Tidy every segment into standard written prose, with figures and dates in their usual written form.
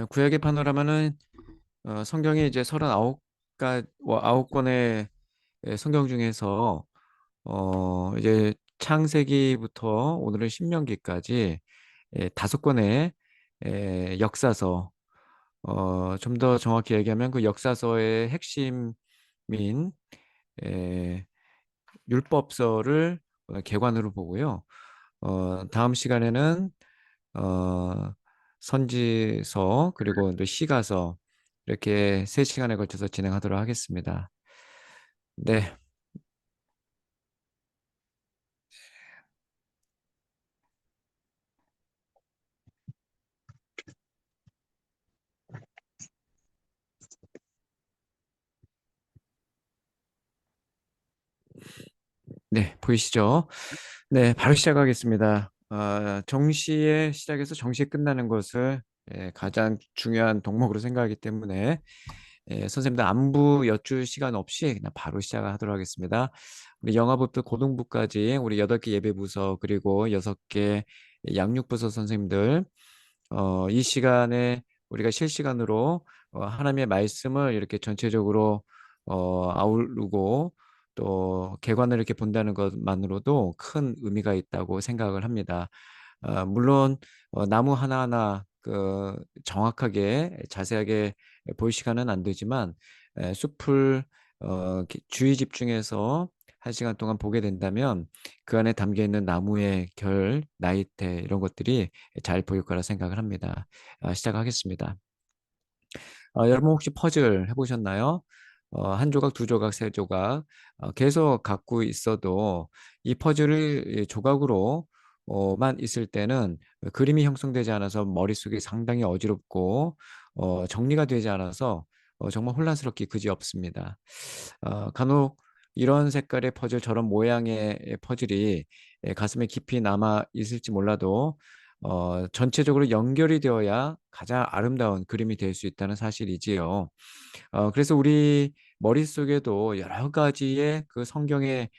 구약의 파노라마는 성경이 이제 39권의 성경 중에서 이제 창세기부터 오늘은 신명기까지 5권의 역사서, 좀 더 정확히 얘기하면 그 역사서의 핵심인 에, 율법서를 개관으로 보고요. 다음 시간에는 어, 선지서 그리고 또 시가서 이렇게 3시간에 걸쳐서 진행하도록 하겠습니다. 네, 네, 보이시죠? 네, 바로 시작하겠습니다. 정시에 시작해서 정시에 끝나는 것을 가장 중요한 덕목으로 생각하기 때문에 선생님들 안부 여쭐 시간 없이 그냥 바로 시작하도록 하겠습니다. 우리 영아부터 고등부까지 우리 8개 예배부서 그리고 6개 양육부서 선생님들 이 시간에 우리가 실시간으로 하나님의 말씀을 이렇게 전체적으로 아우르고 또 개관을 이렇게 본다는 것만으로도 큰 의미가 있다고 생각을 합니다. 물론 나무 하나하나 정확하게 자세하게 볼 시간은 안 되지만 숲을 주의 집중해서 1시간 동안 보게 된다면 그 안에 담겨 있는 나무의 결, 나이테 이런 것들이 잘 보일 거라 생각을 합니다. 시작하겠습니다. 여러분 혹시 퍼즐 해보셨나요? 한 조각, 두 조각, 세 조각 계속 갖고 있어도 이 퍼즐을 이 조각으로만 있을 때는 그림이 형성되지 않아서 머릿속이 상당히 어지럽고 정리가 되지 않아서 정말 혼란스럽기 그지없습니다. 간혹 이런 색깔의 퍼즐, 저런 모양의 퍼즐이 가슴에 깊이 남아 있을지 몰라도 전체적으로 연결이 되어야 가장 아름다운 그림이 될 수 있다는 사실이지요. 그래서 우리 머릿속에도 여러 가지의 그 성경의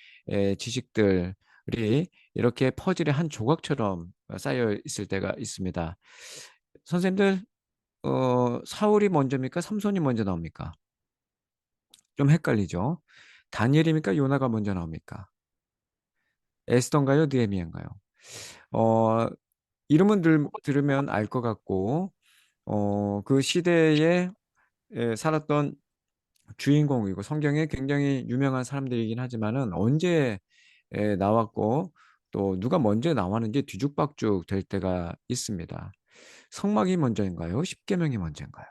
지식들이 이렇게 퍼즐의 한 조각처럼 쌓여 있을 때가 있습니다. 선생님들, 사울이 먼저입니까? 삼손이 먼저 나옵니까? 좀 헷갈리죠? 다니엘입니까? 요나가 먼저 나옵니까? 에스더인가요? 느헤미야인가요? 어, 이름은 들으면 알 것 같고, 그 시대에 살았던 주인공이고 성경에 굉장히 유명한 사람들이긴 하지만은 언제 나왔고 또 누가 먼저 나왔는지 뒤죽박죽 될 때가 있습니다. 성막이 먼저인가요? 십계명이 먼저인가요?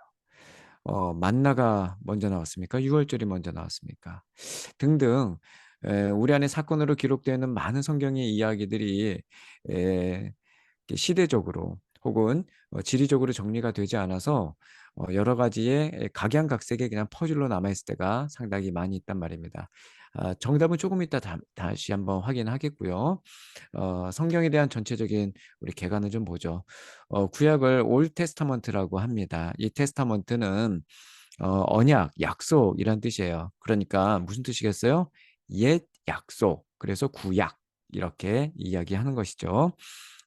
만나가 먼저 나왔습니까? 유월절이 먼저 나왔습니까? 등등 우리 안에 사건으로 기록되어 있는 많은 성경의 이야기들이 에, 시대적으로 혹은 지리적으로 정리가 되지 않아서 여러 가지의 각양각색의 그냥 퍼즐로 남아있을 때가 상당히 많이 있단 말입니다. 정답은 조금 이따 다시 한번 확인하겠고요. 성경에 대한 전체적인 우리 개관을 좀 보죠. 구약을 올 테스타먼트라고 합니다. 이 테스타먼트는 언약, 약속이란 뜻이에요. 그러니까 무슨 뜻이겠어요? 옛 약속. 그래서 구약 이렇게 이야기하는 것이죠.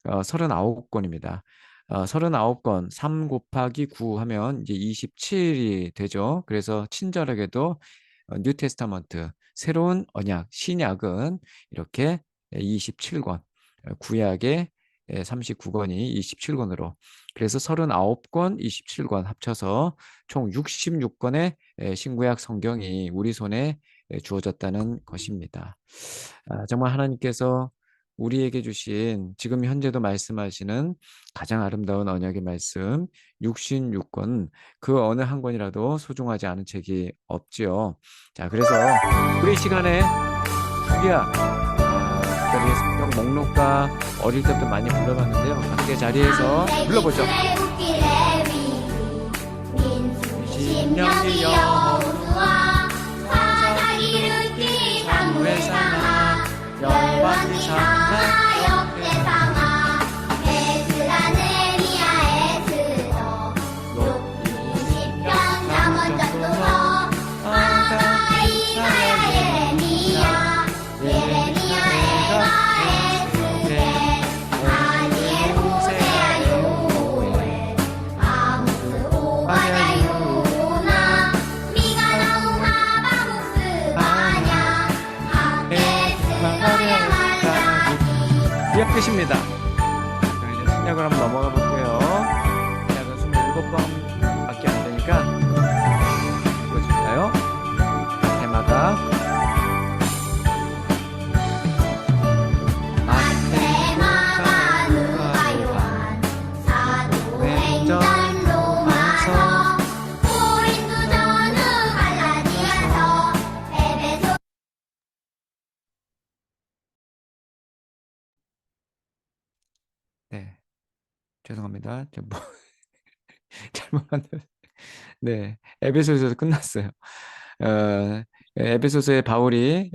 39권입니다. 39권 3 곱하기 9 하면 이제 27이 되죠. 그래서 친절하게도 뉴 테스타먼트 새로운 언약 신약은 이렇게 27권 구약의 39권이 27권으로 그래서 39권 27권 합쳐서 총 66권의 신구약 성경이 우리 손에 주어졌다는 것입니다. 정말 하나님께서 우리에게 주신 지금 현재도 말씀하시는 가장 아름다운 언약의 말씀 66권 그 어느 한 권이라도 소중하지 않은 책이 없지요. 자, 그래서 우리 시간에 주기야 특별히 성경 목록과 어릴 때부터 많이 불러봤는데요. 함께 자리에서 불러보죠. 신명기 여호수아 사사기 르기 사무엘상하 열왕기 삼나 역대상하 에스라 느헤미야 에스더 욥기 시편 잠언 전도서 아가 이사야 예레미야 에가 에스겔 다니엘 호세아 요엘 아모스 구약 끝입니다. 그럼 이제 신약으로 한번 넘어가 볼게요. 신약은 27번밖에 안 되니까 보여줄까요? 테마가 마테마가 누가 요한 사도행전 로마서 고린도 전후 갈라디아서 에베소. 네, 죄송합니다. 잘못 만들. 네, 에베소서에서 끝났어요. 어, 에베소서의 바울이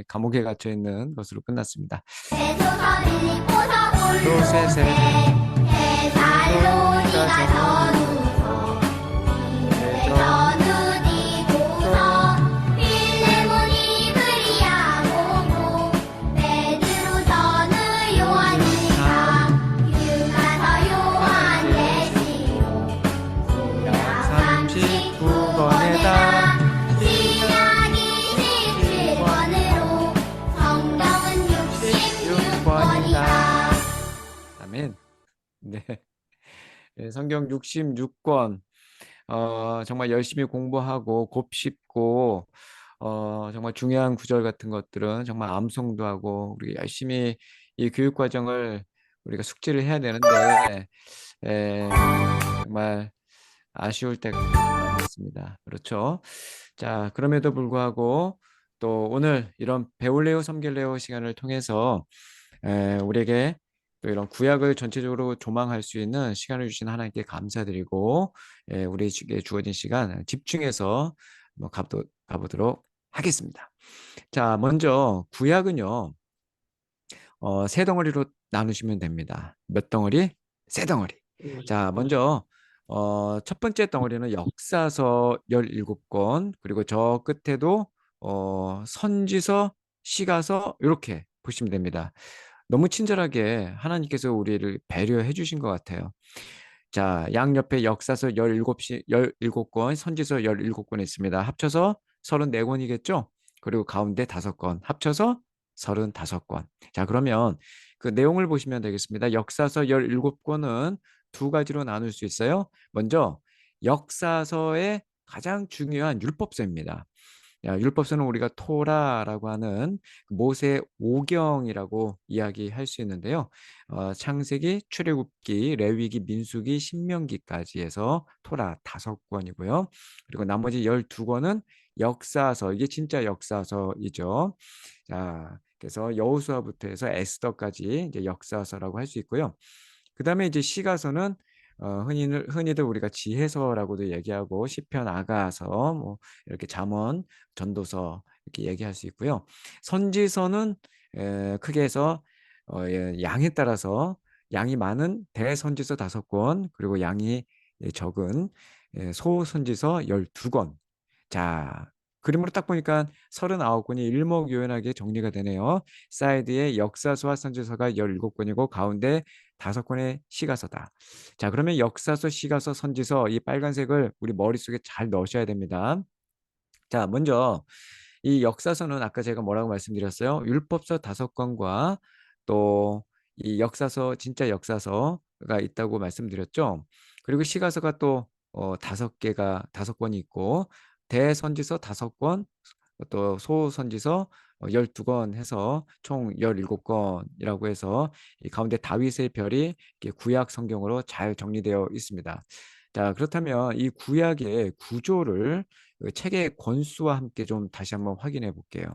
감옥에 갇혀 있는 것으로 끝났습니다. 에베소서 빌립보서 로세세 골로새 데살로니가 전후서 전후 디도서 필레몬이 브리아고고 베드로 전후 요한일서 유가서 요한계시록 구약 39권에다 신약 27권으로 성경은 66권이다. 아멘. 네. 성경 66권 정말 열심히 공부하고 곱씹고 정말 중요한 구절 같은 것들은 정말 암송도 하고 우리 열심히 이 교육 과정을 우리가 숙지를 해야 되는데 에, 정말 아쉬울 때가 많습니다. 그렇죠? 자, 그럼에도 불구하고 또 오늘 이런 배울래요 섬길래요 시간을 통해서 우리에게 또 이런 구약을 전체적으로 조망할 수 있는 시간을 주신 하나님께 감사드리고 우리에게 주어진 시간 집중해서 한번 가보도록 하겠습니다. 자, 먼저 구약은요. 세 덩어리로 나누시면 됩니다. 몇 덩어리? 세 덩어리. 자, 먼저 첫 번째 덩어리는 역사서 17권, 그리고 저 끝에도 선지서, 시가서 이렇게 보시면 됩니다. 너무 친절하게 하나님께서 우리를 배려해 주신 것 같아요. 자, 양옆에 역사서 17권, 선지서 17권 있습니다. 합쳐서 34권이겠죠? 그리고 가운데 5권, 합쳐서 35권. 자, 그러면 그 내용을 보시면 되겠습니다. 역사서 17권은 두 가지로 나눌 수 있어요. 먼저 역사서의 가장 중요한 율법서입니다. 율법서는 우리가 토라라고 하는 모세 오경이라고 이야기할 수 있는데요. 창세기, 출애굽기, 레위기, 민수기, 신명기까지 해서 토라 5권이고요. 그리고 나머지 12권은 역사서, 이게 진짜 역사서이죠. 자, 그래서 여호수아부터 해서 에스더까지 이제 역사서라고 할 수 있고요. 그다음에 이제 시가서는 흔히들 우리가 지혜서라고도 얘기하고 시편, 아가서, 뭐 이렇게 잠언, 전도서 이렇게 얘기할 수 있고요. 선지서는 크게 해서 양에 따라서 양이 많은 대선지서 5권, 그리고 양이 적은 소선지서 12권. 자, 그림으로 딱 보니까 39권이 일목요연하게 정리가 되네요. 사이드에 역사서와 선지서가 17권이고 가운데 5권의 시가서다. 자, 그러면 역사서, 시가서, 선지서 이 빨간색을 우리 머릿속에 잘 넣으셔야 됩니다. 자, 먼저 이 역사서는 아까 제가 뭐라고 말씀드렸어요? 율법서 5권과 또 이 역사서, 진짜 역사서가 있다고 말씀드렸죠. 그리고 시가서가 또 5권이 있고 대선지서 5권, 또 소선지서 12권 해서 총 17권이라고 해서 이 가운데 다윗의 별이 구약 성경으로 잘 정리되어 있습니다. 자, 그렇다면 이 구약의 구조를 그 책의 권수와 함께 좀 다시 한번 확인해 볼게요.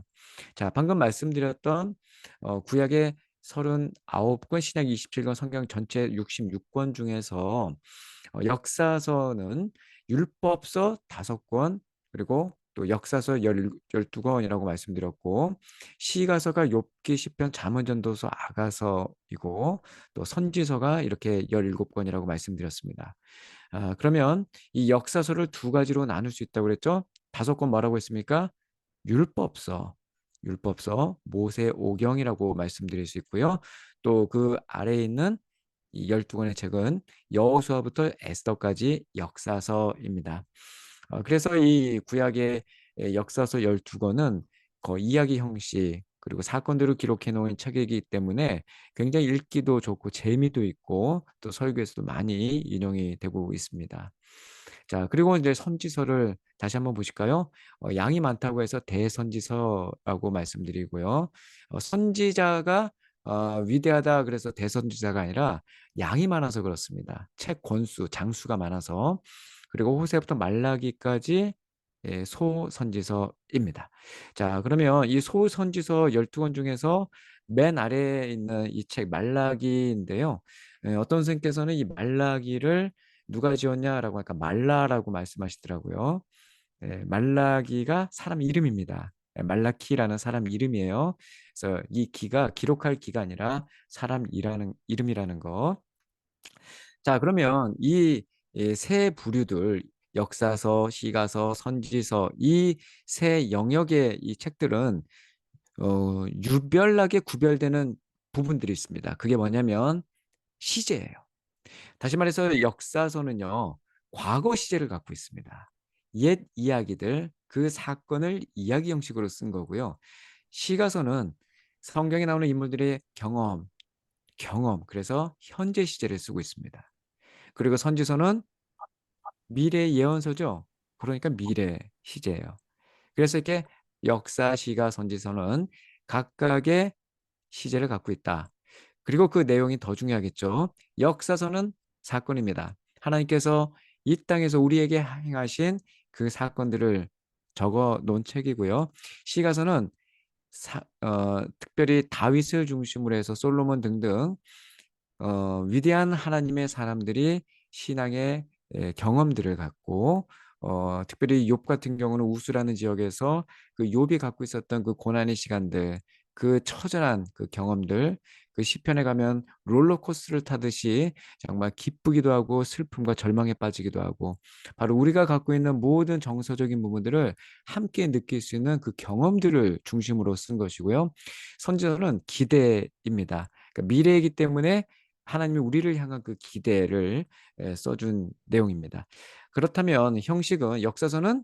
자, 방금 말씀드렸던 구약의 39권, 신약 27권, 성경 전체 66권 중에서 역사서는 율법서 5권, 그리고 또 역사서 12권이라고 말씀드렸고, 시가서가 욥기, 시편, 잠언, 전도서, 아가서이고, 또 선지서가 이렇게 17권이라고 말씀드렸습니다. 그러면 이 역사서를 두 가지로 나눌 수 있다고 그랬죠? 5권 뭐라고 했습니까? 율법서, 모세 오경이라고 말씀드릴 수 있고요. 또 그 아래에 있는 이 12권의 책은 여호수아부터 에스더까지 역사서입니다. 그래서 이 구약의 역사서 12권은 거의 이야기 형식, 그리고 사건들을 기록해 놓은 책이기 때문에 굉장히 읽기도 좋고 재미도 있고 또 설교에서도 많이 인용이 되고 있습니다. 자, 그리고 이제 선지서를 다시 한번 보실까요? 양이 많다고 해서 대선지서라고 말씀드리고요. 선지자가 위대하다 그래서 대선지자가 아니라 양이 많아서 그렇습니다. 책 권수, 장수가 많아서. 그리고 호세부터 말라기까지 소선지서입니다. 자, 그러면 이 소선지서 12권 중에서 맨 아래에 있는 이 책 말라기인데요. 어떤 선생님께서는 이 말라기를 누가 지었냐라고 하니까 말라라고 말씀하시더라고요. 말라기가 사람 이름입니다. 말라키라는 사람 이름이에요. 그래서 이 기가 기록할 기가 아니라 사람 이름이라는 거. 자, 그러면 이 세 부류들 역사서, 시가서, 선지서 이 세 영역의 이 책들은 유별나게 구별되는 부분들이 있습니다. 그게 뭐냐면 시제예요. 다시 말해서 역사서는요, 과거 시제를 갖고 있습니다. 옛 이야기들, 그 사건을 이야기 형식으로 쓴 거고요. 시가서는 성경에 나오는 인물들의 그래서 현재 시제를 쓰고 있습니다. 그리고 선지서는 미래 예언서죠. 그러니까 미래 시제예요. 그래서 이렇게 역사, 시가, 선지서는 각각의 시제를 갖고 있다. 그리고 그 내용이 더 중요하겠죠. 역사서는 사건입니다. 하나님께서 이 땅에서 우리에게 행하신 그 사건들을 적어 놓은 책이고요. 시가서는 특별히 다윗을 중심으로 해서 솔로몬 등등 위대한 하나님의 사람들이 신앙의 경험들을 갖고 특별히 욥 같은 경우는 우스라는 지역에서 그 욥이 갖고 있었던 그 고난의 시간들, 그 처절한 그 경험들, 그 시편에 가면 롤러코스터를 타듯이 정말 기쁘기도 하고 슬픔과 절망에 빠지기도 하고 바로 우리가 갖고 있는 모든 정서적인 부분들을 함께 느낄 수 있는 그 경험들을 중심으로 쓴 것이고요. 선지서는 기대입니다. 그러니까 미래이기 때문에 하나님이 우리를 향한 그 기대를 써준 내용입니다. 그렇다면 형식은 역사서는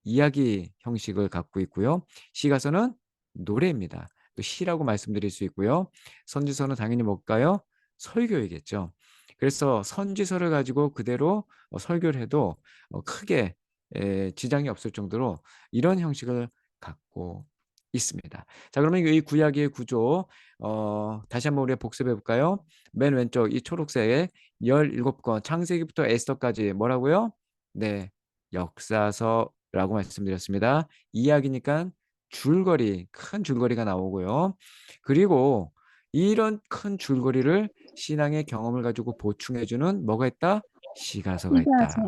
이야기 형식을 갖고 있고요. 시가서는 노래입니다. 또 시라고 말씀드릴 수 있고요. 선지서는 당연히 뭘까요? 설교이겠죠. 그래서 선지서를 가지고 그대로 설교를 해도 크게 지장이 없을 정도로 이런 형식을 갖고 있습니다. 자, 그러면 이 구약의 구조 다시 한번 우리가 복습해 볼까요? 맨 왼쪽 이 초록색 17권 창세기부터 에스더까지 뭐라고요? 네, 역사서라고 말씀드렸습니다. 이야기니까 줄거리, 큰 줄거리가 나오고요. 그리고 이런 큰 줄거리를 신앙의 경험을 가지고 보충해주는 뭐가 있다? 시가서가 있다. 맞아.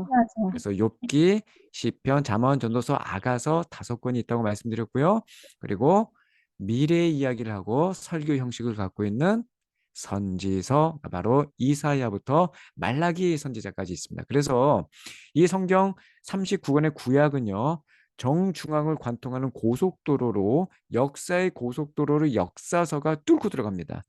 그래서 욥기, 시편, 잠언, 전도서, 아가서 5권이 있다고 말씀드렸고요. 그리고 미래 이야기를 하고 설교 형식을 갖고 있는 선지서, 바로 이사야부터 말라기 선지자까지 있습니다. 그래서 이 성경 39권의 구약은요, 정중앙을 관통하는 고속도로로 역사의 고속도로를 역사서가 뚫고 들어갑니다.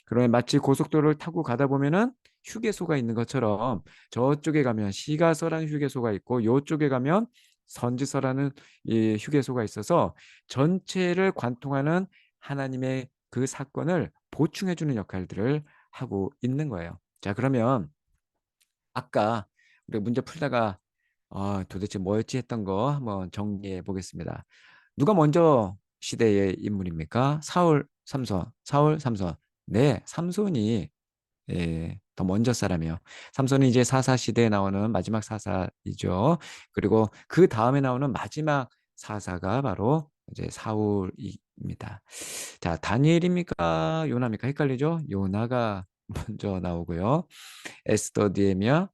그러면 마치 고속도로를 타고 가다 보면은 휴게소가 있는 것처럼 저쪽에 가면 시가서라는 휴게소가 있고 이쪽에 가면 선지서라는 이 휴게소가 있어서 전체를 관통하는 하나님의 그 사건을 보충해주는 역할들을 하고 있는 거예요. 자, 그러면 아까 우리 문제 풀다가 도대체 뭐였지 했던 거 한번 정리해 보겠습니다. 누가 먼저 시대의 인물입니까? 사울, 삼손. 네, 삼손이 더 먼저 사람이요. 삼손이 이제 사사 시대에 나오는 마지막 사사이죠. 그리고 그 다음에 나오는 마지막 사사가 바로 이제 사울입니다. 자, 다니엘입니까? 요나입니까? 헷갈리죠? 요나가 먼저 나오고요. 에스더 뒤에며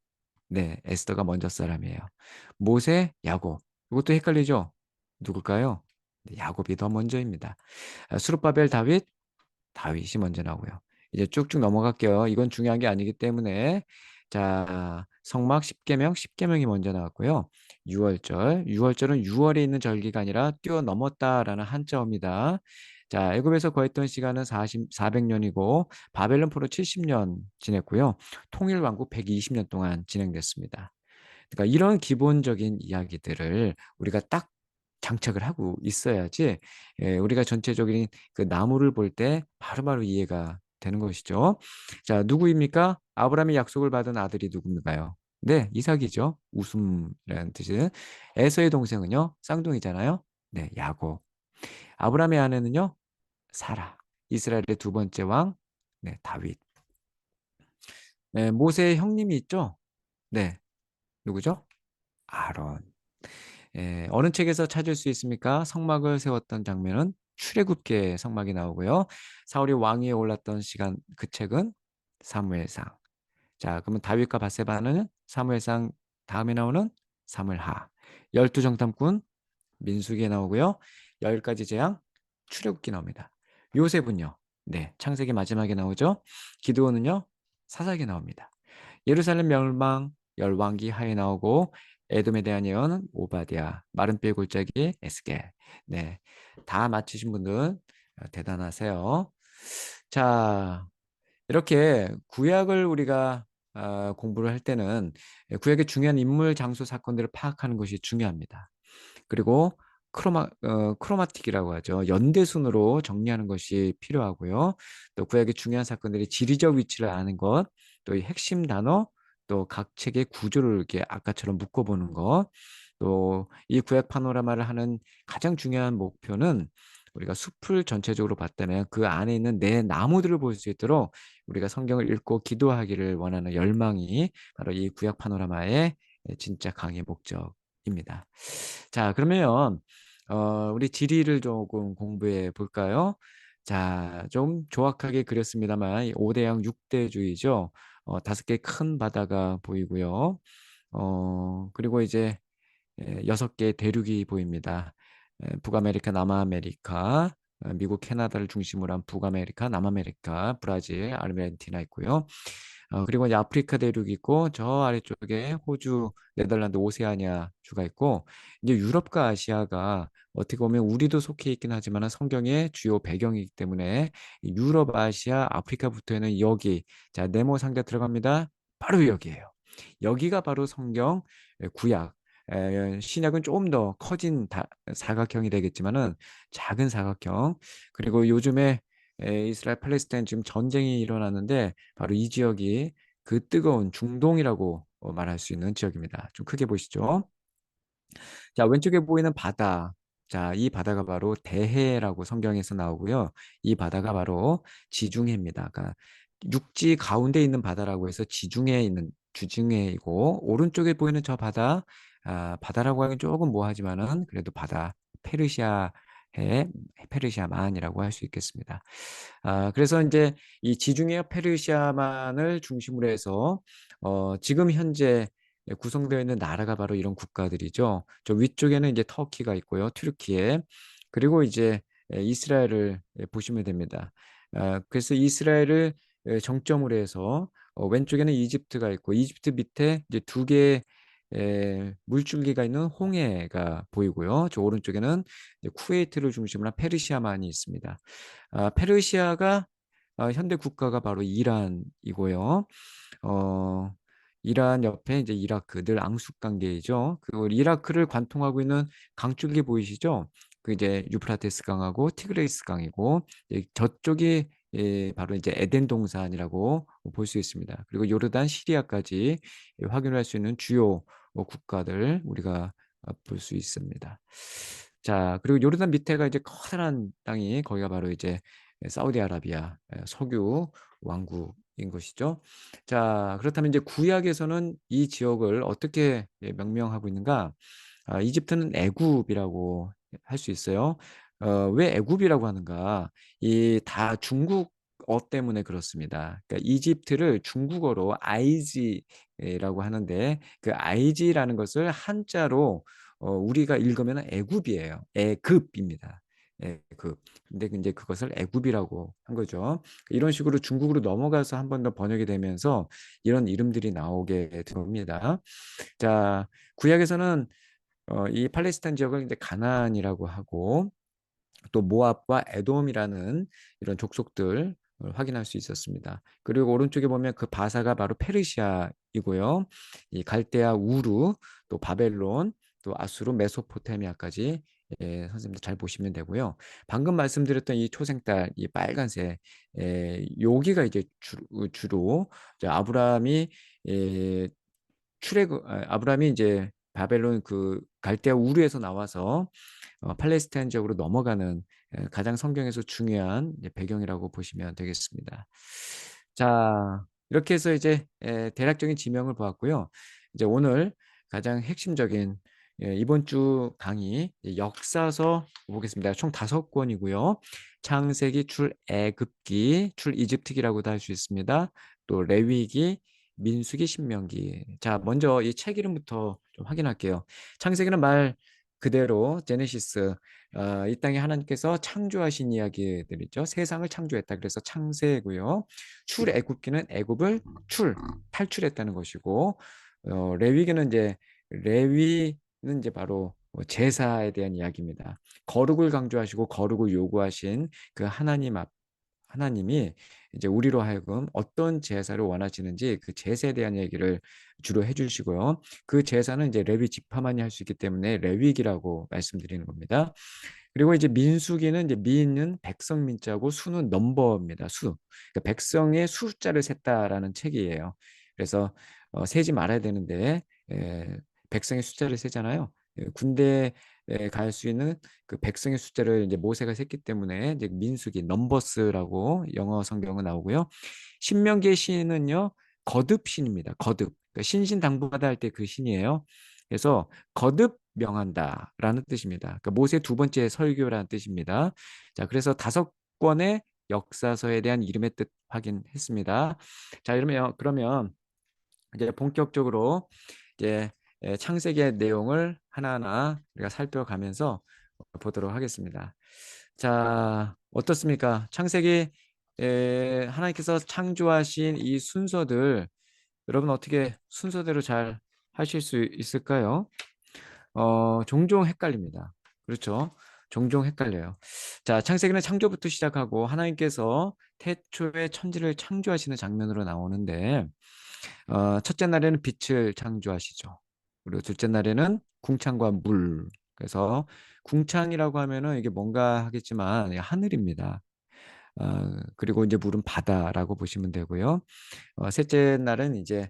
네, 에스더가 먼저 사람이에요. 모세, 야곱. 이것도 헷갈리죠? 누굴까요? 네, 야곱이 더 먼저입니다. 수르바벨, 다윗이 먼저 나오고요. 이제 쭉쭉 넘어갈게요. 이건 중요한 게 아니기 때문에 자, 성막 10계명이 먼저 나왔고요. 유월절은 6월에 있는 절기가 아니라 뛰어넘었다라는 한자어입니다. 자, 애굽에서 거했던 시간은 400년이고 바벨론 포로 70년 지냈고요. 통일 왕국 120년 동안 진행됐습니다. 그러니까 이런 기본적인 이야기들을 우리가 딱 장착을 하고 있어야지 우리가 전체적인 그 나무를 볼 때 바로바로 이해가 되는 것이죠. 자, 누구입니까? 아브라함이 약속을 받은 아들이 누굽니까요? 네, 이삭이죠. 웃음이라는 뜻은. 에서의 동생은요, 쌍둥이잖아요. 네, 야곱. 아브라함의 아내는요, 사라. 이스라엘의 두 번째 왕, 네, 다윗. 네, 모세의 형님이 있죠. 네, 누구죠? 아론. 어느 책에서 찾을 수 있습니까? 성막을 세웠던 장면은 출애굽기의 성막이 나오고요. 사울이 왕위에 올랐던 시간 그 책은 사무엘상. 자, 그러면 다윗과 바세바는 사무엘상 다음에 나오는 사무엘하. 열두 정탐꾼 민수기에 나오고요. 열 가지 재앙 출애굽기 나옵니다. 요셉은요. 네, 창세기 마지막에 나오죠. 기드온은요. 사사기에 나옵니다. 예루살렘 멸망 열왕기 하에 나오고 에돔에 대한 예언은 오바댜, 마른뼈의 골짜기 에스겔. 네, 다 맞히신 분들 대단하세요. 자, 이렇게 구약을 우리가 공부를 할 때는 구약의 중요한 인물, 장소, 사건들을 파악하는 것이 중요합니다. 그리고 크로마틱이라고 하죠. 연대순으로 정리하는 것이 필요하고요. 또 구약의 중요한 사건들이 지리적 위치를 아는 것, 또 이 핵심 단어, 또 각 책의 구조를 이렇게 아까처럼 묶어보는 것, 또 이 구약 파노라마를 하는 가장 중요한 목표는 우리가 숲을 전체적으로 봤다면 그 안에 있는 내 나무들을 볼 수 있도록 우리가 성경을 읽고 기도하기를 원하는 열망이 바로 이 구약 파노라마의 진짜 강의 목적입니다. 자, 그러면 우리 지리를 조금 공부해 볼까요? 자, 좀 조악하게 그렸습니다만 5대양 6대주의죠. 다섯 개 큰 바다가 보이고요. 그리고 이제 6개 대륙이 보입니다. 북아메리카, 남아메리카, 미국, 캐나다를 중심으로 한 북아메리카, 남아메리카, 브라질, 아르헨티나 있고요. 그리고 이제 아프리카 대륙이 있고 저 아래쪽에 호주, 네덜란드, 오세아니아 주가 있고 이제 유럽과 아시아가 어떻게 보면 우리도 속해 있긴 하지만 성경의 주요 배경이기 때문에 유럽, 아시아, 아프리카부터는 여기 자 네모 상자 들어갑니다. 바로 여기예요. 여기가 바로 성경 구약 신약은 조금 더 커진 사각형이 되겠지만은 작은 사각형 그리고 요즘에 이스라엘 팔레스타인 지금 전쟁이 일어나는데 바로 이 지역이 그 뜨거운 중동이라고 말할 수 있는 지역입니다. 좀 크게 보시죠. 자, 왼쪽에 보이는 바다. 자, 이 바다가 바로 대해라고 성경에서 나오고요. 이 바다가 바로 지중해입니다. 그러니까 육지 가운데 있는 바다라고 해서 지중해에 있는 주중해이고 오른쪽에 보이는 저 바다 바다라고 하긴 조금 뭐하지만은 그래도 바다 페르시아해 페르시아만이라고 할 수 있겠습니다. 그래서 이제 이 지중해 페르시아만을 중심으로 해서 지금 현재 구성되어 있는 나라가 바로 이런 국가들이죠. 저 위쪽에는 이제 터키가 있고요, 튀르키예. 그리고 이제 이스라엘을 보시면 됩니다. 그래서 이스라엘을 정점으로 해서 왼쪽에는 이집트가 있고 이집트 밑에 이제 두 개의 물줄기가 있는 홍해가 보이고요. 저 오른쪽에는 이제 쿠웨이트를 중심으로 한 페르시아만이 있습니다. 페르시아가 현대 국가가 바로 이란이고요. 어, 이란 옆에 이제 이라크 늘 앙숙 관계이죠. 그 이라크를 관통하고 있는 강줄기 보이시죠? 그 이제 유프라테스 강하고 티그레이스 강이고 저쪽이 바로 이제 에덴 동산이라고 볼 수 있습니다. 그리고 요르단, 시리아까지 확인할 수 있는 주요 국가들 우리가 볼 수 있습니다. 자, 그리고 요르단 밑에가 이제 커다란 땅이 거기가 바로 이제 사우디아라비아 석유 왕국인 것이죠. 자, 그렇다면 이제 구약에서는 이 지역을 어떻게 명명하고 있는가? 이집트는 애굽이라고 할 수 있어요. 왜 애굽이라고 하는가? 이 다 중국어 때문에 그렇습니다. 그러니까 이집트를 중국어로 아이지라고 하는데 그 아이지라는 것을 한자로 우리가 읽으면 애굽이에요. 애급입니다. 애급. 근데 이제 그것을 애굽이라고 한 거죠. 이런 식으로 중국으로 넘어가서 한 번 더 번역이 되면서 이런 이름들이 나오게 됩니다. 자, 구약에서는 이 팔레스타인 지역을 이제 가나안이라고 하고 또 모압과 에돔이라는 이런 족속들 확인할 수 있었습니다. 그리고 오른쪽에 보면 그 바사가 바로 페르시아이고요. 이 갈대아 우루, 또 바벨론, 또 아수르, 메소포타미아까지 선생님들 잘 보시면 되고요. 방금 말씀드렸던 이 초생달, 이 빨간색, 여기가 이제 주로 이제 에, 아브라함이 이제 바벨론 그 갈대아 우르에서 나와서 팔레스타인 지역으로 넘어가는 가장 성경에서 중요한 이제 배경이라고 보시면 되겠습니다. 자, 이렇게 해서 이제 대략적인 지명을 보았고요. 이제 오늘 가장 핵심적인 이번 주 강의 역사서 보겠습니다. 총 5권이고요. 창세기, 출애굽기, 출이집트기라고도 할 수 있습니다. 또 레위기, 민수기, 신명기. 자, 먼저 이 책 이름부터 좀 확인할게요. 창세기는 말 그대로 제네시스, 이 땅에 하나님께서 창조하신 이야기들이죠. 세상을 창조했다. 그래서 창세고요. 출애굽기는 애굽을 탈출했다는 것이고, 레위기는 이제 레위는 이제 바로 제사에 대한 이야기입니다. 거룩을 강조하시고 거룩을 요구하신 그 하나님이 이제 우리로 하여금 어떤 제사를 원하시는지 그 제사에 대한 얘기를 주로 해주시고요. 그 제사는 이제 레위 지파만이 할 수 있기 때문에 레위기라고 말씀드리는 겁니다. 그리고 이제 민수기는 이제 민은 백성 민자고 수는 넘버입니다. 수. 그러니까 백성의 숫자를 셌다라는 책이에요. 그래서 세지 말아야 되는데 백성의 숫자를 세잖아요. 군대에 갈 수 있는 그 백성의 숫자를 이제 모세가 셌기 때문에 이제 민수기 넘버스라고 영어 성경은 나오고요. 신명기의 신은요 거듭 신입니다. 거듭. 그러니까 신신당부하다 할 때 그 신이에요. 그래서 거듭 명한다라는 뜻입니다. 그러니까 모세 두 번째 설교라는 뜻입니다. 자, 그래서 5권의 역사서에 대한 이름의 뜻 확인했습니다. 자, 그러면 이제 본격적으로 이제 창세기의 내용을 하나하나 우리가 살펴가면서 보도록 하겠습니다. 자, 어떻습니까? 창세기 하나님께서 창조하신 이 순서들 여러분 어떻게 순서대로 잘 하실 수 있을까요? 종종 헷갈립니다. 그렇죠? 종종 헷갈려요. 자, 창세기는 창조부터 시작하고 하나님께서 태초에 천지를 창조하시는 장면으로 나오는데 첫째 날에는 빛을 창조하시죠. 그리고 둘째 날에는 궁창과 물. 그래서 궁창이라고 하면은 이게 뭔가 하겠지만 하늘입니다. 그리고 이제 물은 바다라고 보시면 되고요. 셋째 날은 이제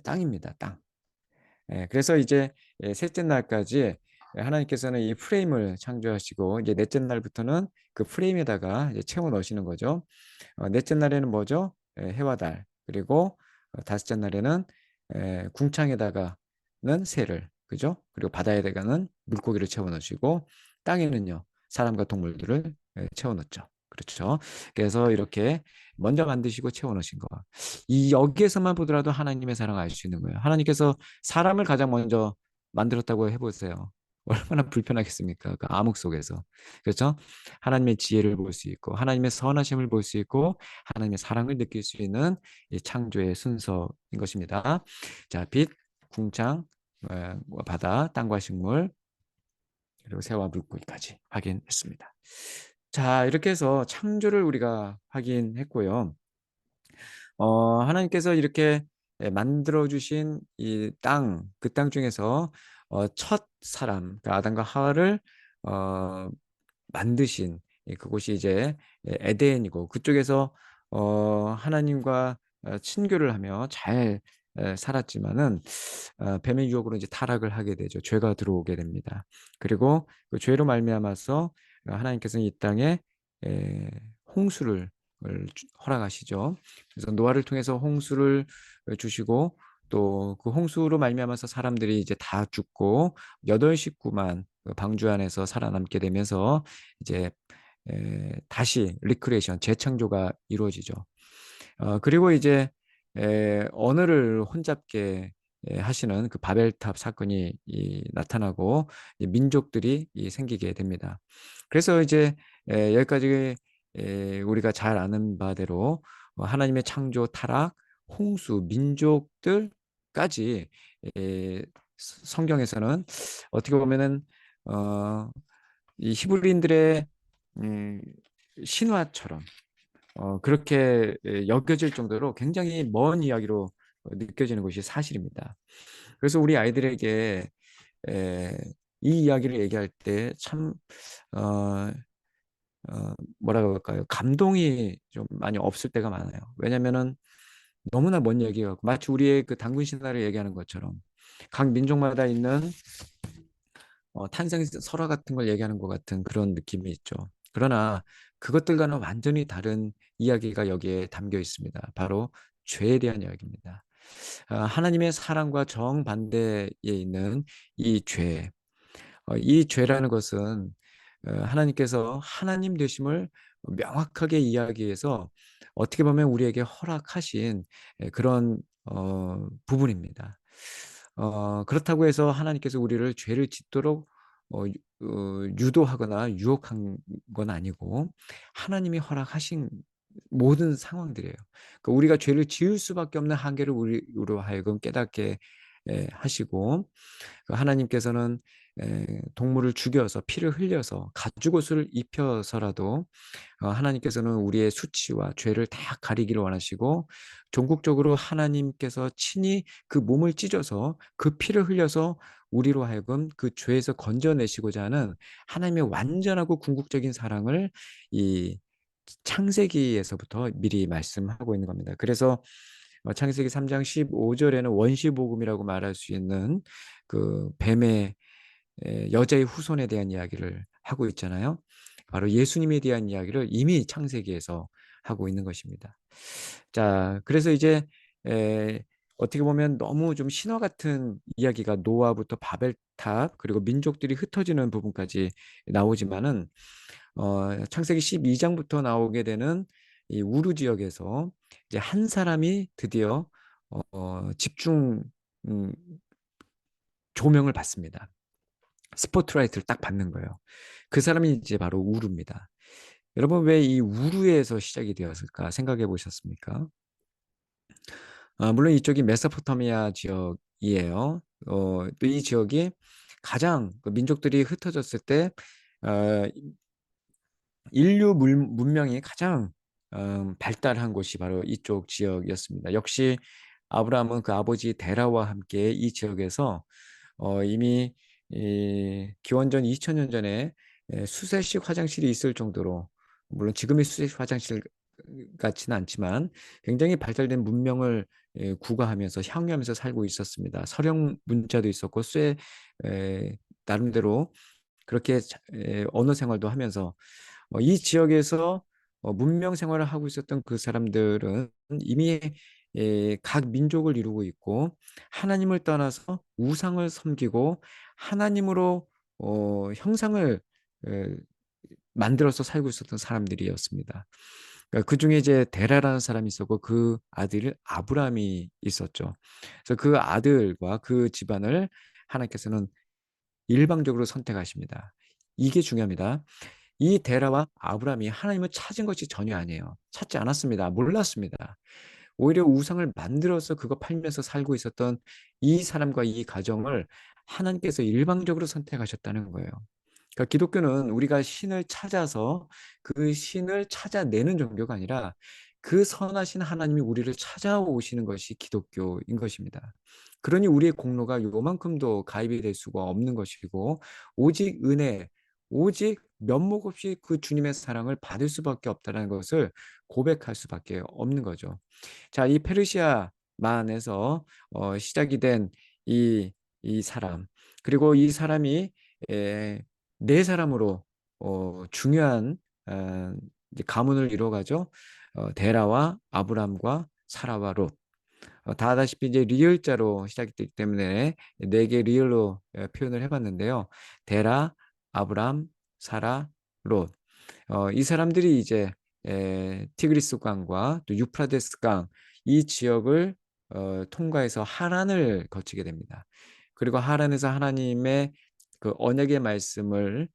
땅입니다. 땅. 그래서 이제 셋째 날까지 하나님께서는 이 프레임을 창조하시고 이제 넷째 날부터는 그 프레임에다가 이제 채워 넣으시는 거죠. 넷째 날에는 뭐죠? 해와 달. 그리고 다섯째 날에는 궁창에다가는 새를, 그죠? 그리고 바다에다가는 물고기를 채워 넣으시고 땅에는요 사람과 동물들을 채워 넣죠. 그렇죠. 그래서 이렇게 먼저 만드시고 채워 넣으신 거. 이 여기에서만 보더라도 하나님의 사랑을 알 수 있는 거예요. 하나님께서 사람을 가장 먼저 만들었다고 해보세요. 얼마나 불편하겠습니까? 그 암흑 속에서. 그렇죠? 하나님의 지혜를 볼 수 있고, 하나님의 선하심을 볼 수 있고, 하나님의 사랑을 느낄 수 있는 이 창조의 순서인 것입니다. 자, 빛, 궁창, 바다, 땅과 식물, 그리고 새와 물고기까지 확인했습니다. 자, 이렇게 해서 창조를 우리가 확인했고요. 하나님께서 이렇게 만들어 주신 이 땅, 그 땅 중에서 첫 사람, 그러니까 아담과 하와를 어, 만드신 그곳이 이제 에덴이고 그쪽에서 하나님과 친교를 하며 잘 살았지만은 뱀의 유혹으로 이제 타락을 하게 되죠. 죄가 들어오게 됩니다. 그리고 그 죄로 말미암아서 하나님께서는 이 땅에 에, 홍수를 허락하시죠. 그래서 노아를 통해서 홍수를 주시고 또 그 홍수로 말미암아서 사람들이 이제 다 죽고 여덟 식구만 그 방주 안에서 살아남게 되면서 이제 다시 리크레이션 재창조가 이루어지죠. 그리고 이제 언어를 혼잡게 하시는 그 바벨탑 사건이 나타나고 민족들이 생기게 됩니다. 그래서 이제 여기까지 우리가 잘 아는 바대로 하나님의 창조, 타락, 홍수, 민족들까지 성경에서는 어떻게 보면은 이 히브리인들의 음, 신화처럼 그렇게 여겨질 정도로 굉장히 먼 이야기로 느껴지는 것이 사실입니다. 그래서 우리 아이들에게 에, 이 이야기를 얘기할 때 참 어, 뭐라 그럴까요? 감동이 좀 많이 없을 때가 많아요. 왜냐면은 너무나 먼 얘기가 마치 우리의 그 단군 신화를 얘기하는 것처럼 각 민족마다 있는 탄생 설화 같은 걸 얘기하는 것 같은 그런 느낌이 있죠. 그러나 그것들과는 완전히 다른 이야기가 여기에 담겨 있습니다. 바로 죄에 대한 이야기입니다. 하나님의 사랑과 정반대에 있는 이 죄. 이 죄라는 것은 하나님께서 하나님 되심을 명확하게 이야기해서 어떻게 보면 우리에게 허락하신 그런 부분입니다. 그렇다고 해서 하나님께서 우리를 죄를 짓도록 유도하거나 유혹한 건 아니고 하나님이 허락하신 모든 상황들이에요. 그러니까 우리가 죄를 지을 수밖에 없는 한계를 우리로 하여금 깨닫게 하시고 그 하나님께서는 동물을 죽여서 피를 흘려서 가죽옷을 입혀서라도 하나님께서는 우리의 수치와 죄를 다 가리기를 원하시고 종국적으로 하나님께서 친히 그 몸을 찢어서 그 피를 흘려서 우리로 하여금 그 죄에서 건져내시고자 하는 하나님의 완전하고 궁극적인 사랑을 이 창세기에서부터 미리 말씀하고 있는 겁니다. 그래서 창세기 3장 15절에는 원시복음이라고 말할 수 있는 그 뱀의 여자의 후손에 대한 이야기를 하고 있잖아요. 바로 예수님에 대한 이야기를 이미 창세기에서 하고 있는 것입니다. 자, 그래서 이제 에, 어떻게 보면 너무 좀 신화 같은 이야기가 노아부터 바벨탑 그리고 민족들이 흩어지는 부분까지 나오지만은 창세기 12장부터 나오게 되는 이 우루 지역에서 이제 한 사람이 드디어 집중 음, 조명을 받습니다. 스포트라이트를 딱 받는 거예요. 그 사람이 이제 바로 우루입니다. 여러분 왜 이 우루에서 시작이 되었을까 생각해 보셨습니까? 물론 이쪽이 메소포타미아 지역이에요. 또 이 지역이 가장 그 민족들이 흩어졌을 때 어, 인류 문명이 가장 발달한 곳이 바로 이쪽 지역이었습니다. 역시 아브라함은 그 아버지 데라와 함께 이 지역에서 이미 기원전 2000년 전에 수세식 화장실이 있을 정도로 물론 지금의 수세식 화장실 같지는 않지만 굉장히 발달된 문명을 구가하면서 향유하면서 살고 있었습니다. 서령 문자도 있었고 나름대로 그렇게 언어 생활도 하면서 이 지역에서 문명 생활을 하고 있었던 그 사람들은 이미 각 민족을 이루고 있고 하나님을 떠나서 우상을 섬기고 하나님으로 형상을 에, 만들어서 살고 있었던 사람들이었습니다. 그러니까 그 중에 이제 데라라는 사람이 있었고 그 아들이 아브라함이 있었죠. 그래서 그 아들과 그 집안을 하나님께서는 일방적으로 선택하십니다. 이게 중요합니다. 이 데라와 아브라함이 하나님을 찾은 것이 전혀 아니에요. 찾지 않았습니다. 몰랐습니다. 오히려 우상을 만들어서 그거 팔면서 살고 있었던 이 사람과 이 가정을 하나님께서 일방적으로 선택하셨다는 거예요. 그러니까 기독교는 우리가 신을 찾아서 그 신을 찾아내는 종교가 아니라 그 선하신 하나님이 우리를 찾아오시는 것이 기독교인 것입니다. 그러니 우리의 공로가 요만큼도 가입이 될 수가 없는 것이고 오직 은혜, 오직 면목 없이 그 주님의 사랑을 받을 수밖에 없다는 것을 고백할 수밖에 없는 거죠. 자, 이 페르시아만에서 시작이 된 이 사람 그리고 이 사람이 에, 네 사람으로 중요한 이제 가문을 이루어가죠. 데라와 아브람과 사라와 롯. 다 아다시피 이제 리을자로 시작됐기 때문에 네 개 리을로 표현을 해봤는데요. 데라, 아브람, 사라, 롯. 이 사람들이 이제 티그리스 강과 또 유프라데스 강 이 지역을 통과해서 하란을 거치게 됩니다. 그리고 하란에서 하나님의 그 언약의 말씀을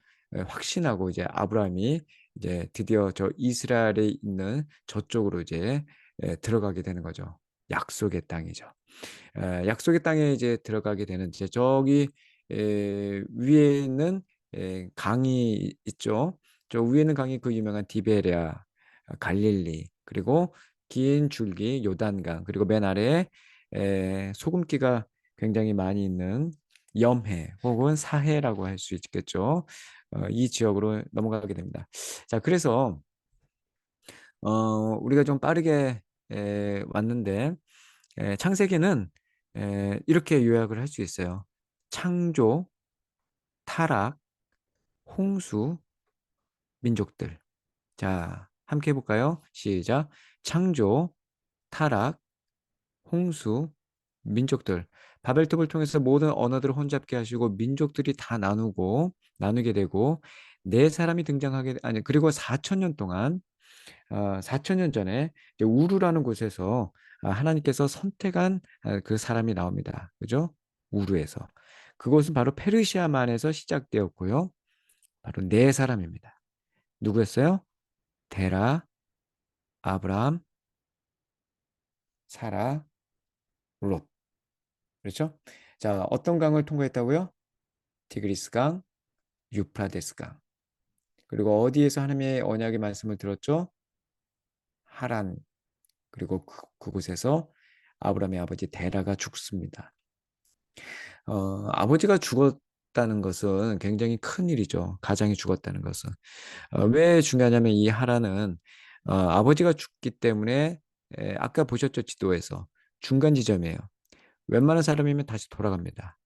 확신하고 이제 아브라함이 이제 드디어 저 이스라엘에 있는 저쪽으로 이제 들어가게 되는 거죠. 약속의 땅이죠. 약속의 땅에 이제 들어가게 되는 이제 저기 위에 있는 강이 있죠. 저 위에 있는 강이 그 유명한 디베랴, 갈릴리, 그리고 긴 줄기 요단강, 그리고 맨 아래에 소금기가 굉장히 많이 있는 염해 혹은 사해라고 할 수 있겠죠. 이 지역으로 넘어가게 됩니다. 자, 그래서 우리가 좀 빠르게 왔는데 창세기는 이렇게 요약을 할 수 있어요. 창조, 타락, 홍수, 민족들. 자, 함께 해볼까요? 시작. 창조, 타락, 홍수, 민족들. 바벨탑을 통해서 모든 언어들을 혼잡게 하시고 민족들이 다 나누게 되고 네 사람이 등장하게 아니 그리고 4천 년 동안 4천 년 전에 이제 우루라는 곳에서 하나님께서 선택한 그 사람이 나옵니다. 그죠? 우루에서. 그곳은 바로 페르시아만에서 시작되었고요. 바로 네 사람입니다. 누구였어요? 데라, 아브라함, 사라, 롯. 그렇죠? 자, 어떤 강을 통과했다고요? 티그리스 강, 유프라데스 강. 그리고 어디에서 하나님의 언약의 말씀을 들었죠? 하란. 그리고 그곳에서 아브라함의 아버지 데라가 죽습니다. 아버지가 죽었다는 것은 굉장히 큰 일이죠. 가장이 죽었다는 것은. 왜 중요하냐면 이 하란은 아버지가 죽기 때문에 아까 보셨죠? 지도에서 중간 지점이에요. 웬만한 사람이면 다시 돌아갑니다.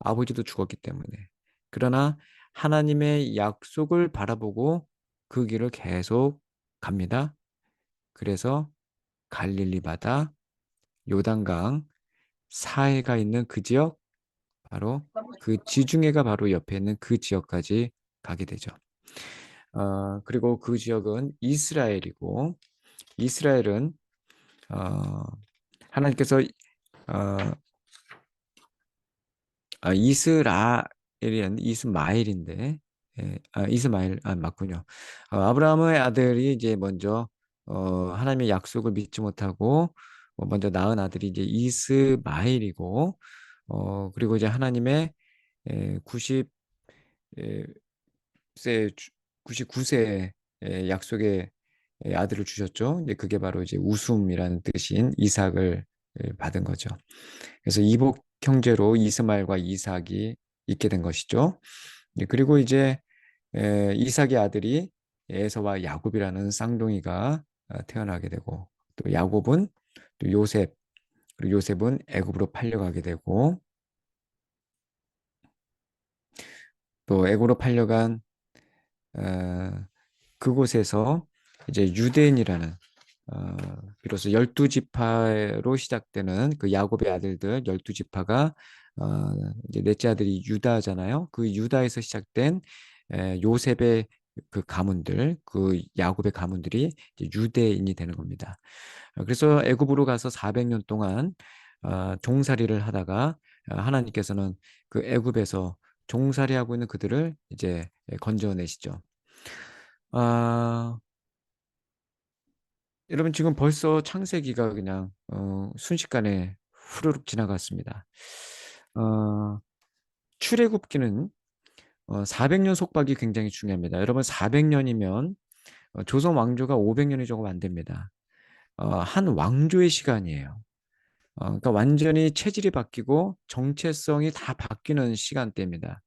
아버지도 죽었기 때문에. 그러나 하나님의 약속을 바라보고 그 길을 계속 갑니다. 그래서 갈릴리 바다, 요단강, 사해가 있는 그 지역, 바로 그 지중해가 바로 옆에 있는 그 지역까지 가게 되죠. 그리고 그 지역은 이스라엘이고, 이스라엘은 하나님께서 어, 이스마엘인데, 이스마엘, 맞군요. 아브라함의 아들이 이제 먼저, 하나님의 약속을 믿지 못하고, 먼저 낳은 아들이 이제 이스마엘이고, 그리고 이제 하나님의 90세, 99세 약속의 아들을 주셨죠. 이제 그게 바로 이제 웃음이라는 뜻인 이삭을 받은 거죠. 그래서 이복 형제로 이스마엘과 이삭이 있게 된 것이죠. 그리고 이제 이삭의 아들이 에서와 야곱이라는 쌍둥이가 태어나게 되고 또 야곱은 또 요셉 그리고 요셉은 애굽으로 팔려가게 되고 또 애굽으로 팔려간 어, 그곳에서 이제 유대인이라는 비로소 12지파로 시작되는 그 야곱의 아들들 12지파가 이제 넷째 아들이 유다잖아요. 그 유다에서 시작된 요셉의 그 가문들, 그 야곱의 가문들이 이제 유대인이 되는 겁니다. 그래서 애굽으로 가서 400년 동안 종살이를 하다가 하나님께서는 그 애굽에서 종살이하고 있는 그들을 이제 건져내시죠. 아, 여러분 지금 벌써 창세기가 그냥 순식간에 후루룩 지나갔습니다. 어, 출애굽기는 400년 속박이 굉장히 중요합니다. 여러분 400년이면 조선 왕조가 500년이 조금 안 됩니다. 한 왕조의 시간이에요. 그러니까 완전히 체질이 바뀌고 정체성이 다 바뀌는 시간대입니다.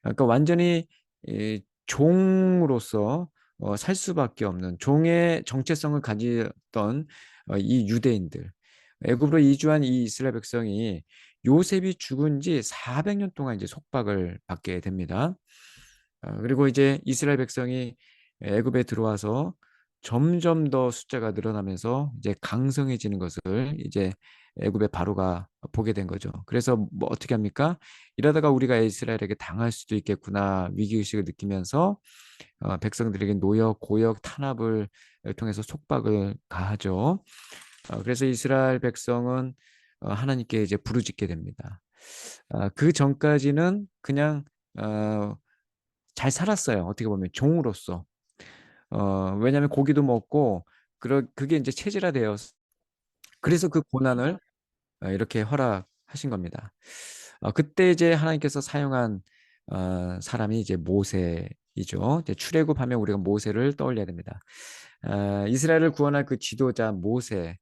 그러니까 완전히 이 종으로서 살 수밖에 없는 종의 정체성을 가졌던 이 유대인들, 애굽으로 이주한 이 이스라엘 백성이 요셉이 죽은 지 400년 동안 이제 속박을 받게 됩니다. 그리고 이제 이스라엘 백성이 애굽에 들어와서 점점 더 숫자가 늘어나면서 이제 강성해지는 것을 이제 애굽의 바로가 보게 된 거죠. 그래서 뭐 어떻게 합니까? 이러다가 우리가 이스라엘에게 당할 수도 있겠구나 위기의식을 느끼면서 백성들에게 노역, 고역, 탄압을 통해서 속박을 가하죠. 그래서 이스라엘 백성은 하나님께 이제 부르짖게 됩니다. 그 전까지는 그냥 잘 살았어요. 어떻게 보면 종으로서. 왜냐하면 고기도 먹고 그게 이제 체질화되어 그래서 그 고난을 이렇게 허락하신 겁니다. 그때 이제 하나님께서 사용한 사람이 이제 모세이죠. 이제 출애굽하면 우리가 모세를 떠올려야 됩니다. 이스라엘을 구원할 그 지도자 모세.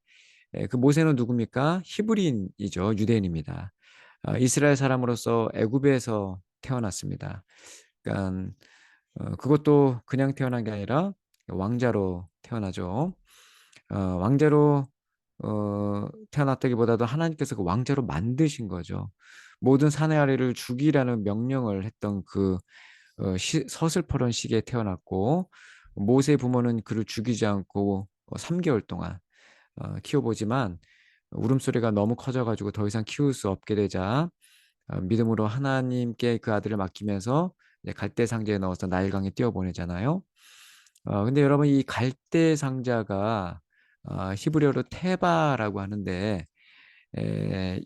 그 모세는 누굽니까? 히브리인이죠. 유대인입니다. 이스라엘 사람으로서 애굽에서 태어났습니다. 그러니까 그것도 그냥 태어난 게 아니라 왕자로 태어나죠. 왕자로 태어났다기보다도 하나님께서 그 왕자로 만드신 거죠. 모든 사내 아래를 죽이라는 명령을 했던 그 서슬퍼런 시기에 태어났고, 모세 부모는 그를 죽이지 않고 3개월 동안 키워보지만 울음소리가 너무 커져가지고 더 이상 키울 수 없게 되자 믿음으로 하나님께 그 아들을 맡기면서 이제 갈대 상자에 넣어서 나일강에 띄워보내잖아요. 근데 여러분, 이 갈대 상자가 히브리어로 테바라고 하는데,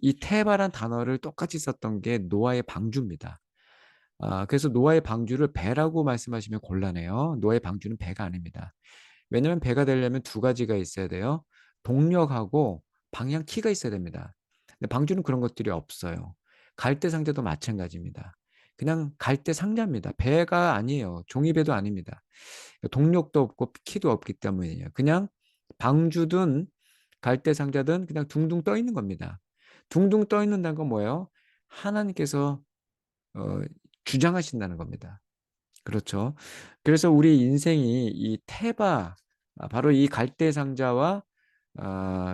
이 테바란 단어를 똑같이 썼던 게 노아의 방주입니다. 그래서 노아의 방주를 배라고 말씀하시면 곤란해요. 노아의 방주는 배가 아닙니다. 왜냐하면 배가 되려면 두 가지가 있어야 돼요. 동력하고 방향키가 있어야 됩니다. 근데 방주는 그런 것들이 없어요. 갈대 상자도 마찬가지입니다. 그냥 갈대 상자입니다. 배가 아니에요. 종이배도 아닙니다. 동력도 없고 키도 없기 때문이에요. 그냥 방주든 갈대 상자든 그냥 둥둥 떠 있는 겁니다. 둥둥 떠 있는다는 건 뭐예요? 하나님께서 어, 주장하신다는 겁니다. 그렇죠. 그래서 우리 인생이 이 테바, 바로 이 갈대 상자와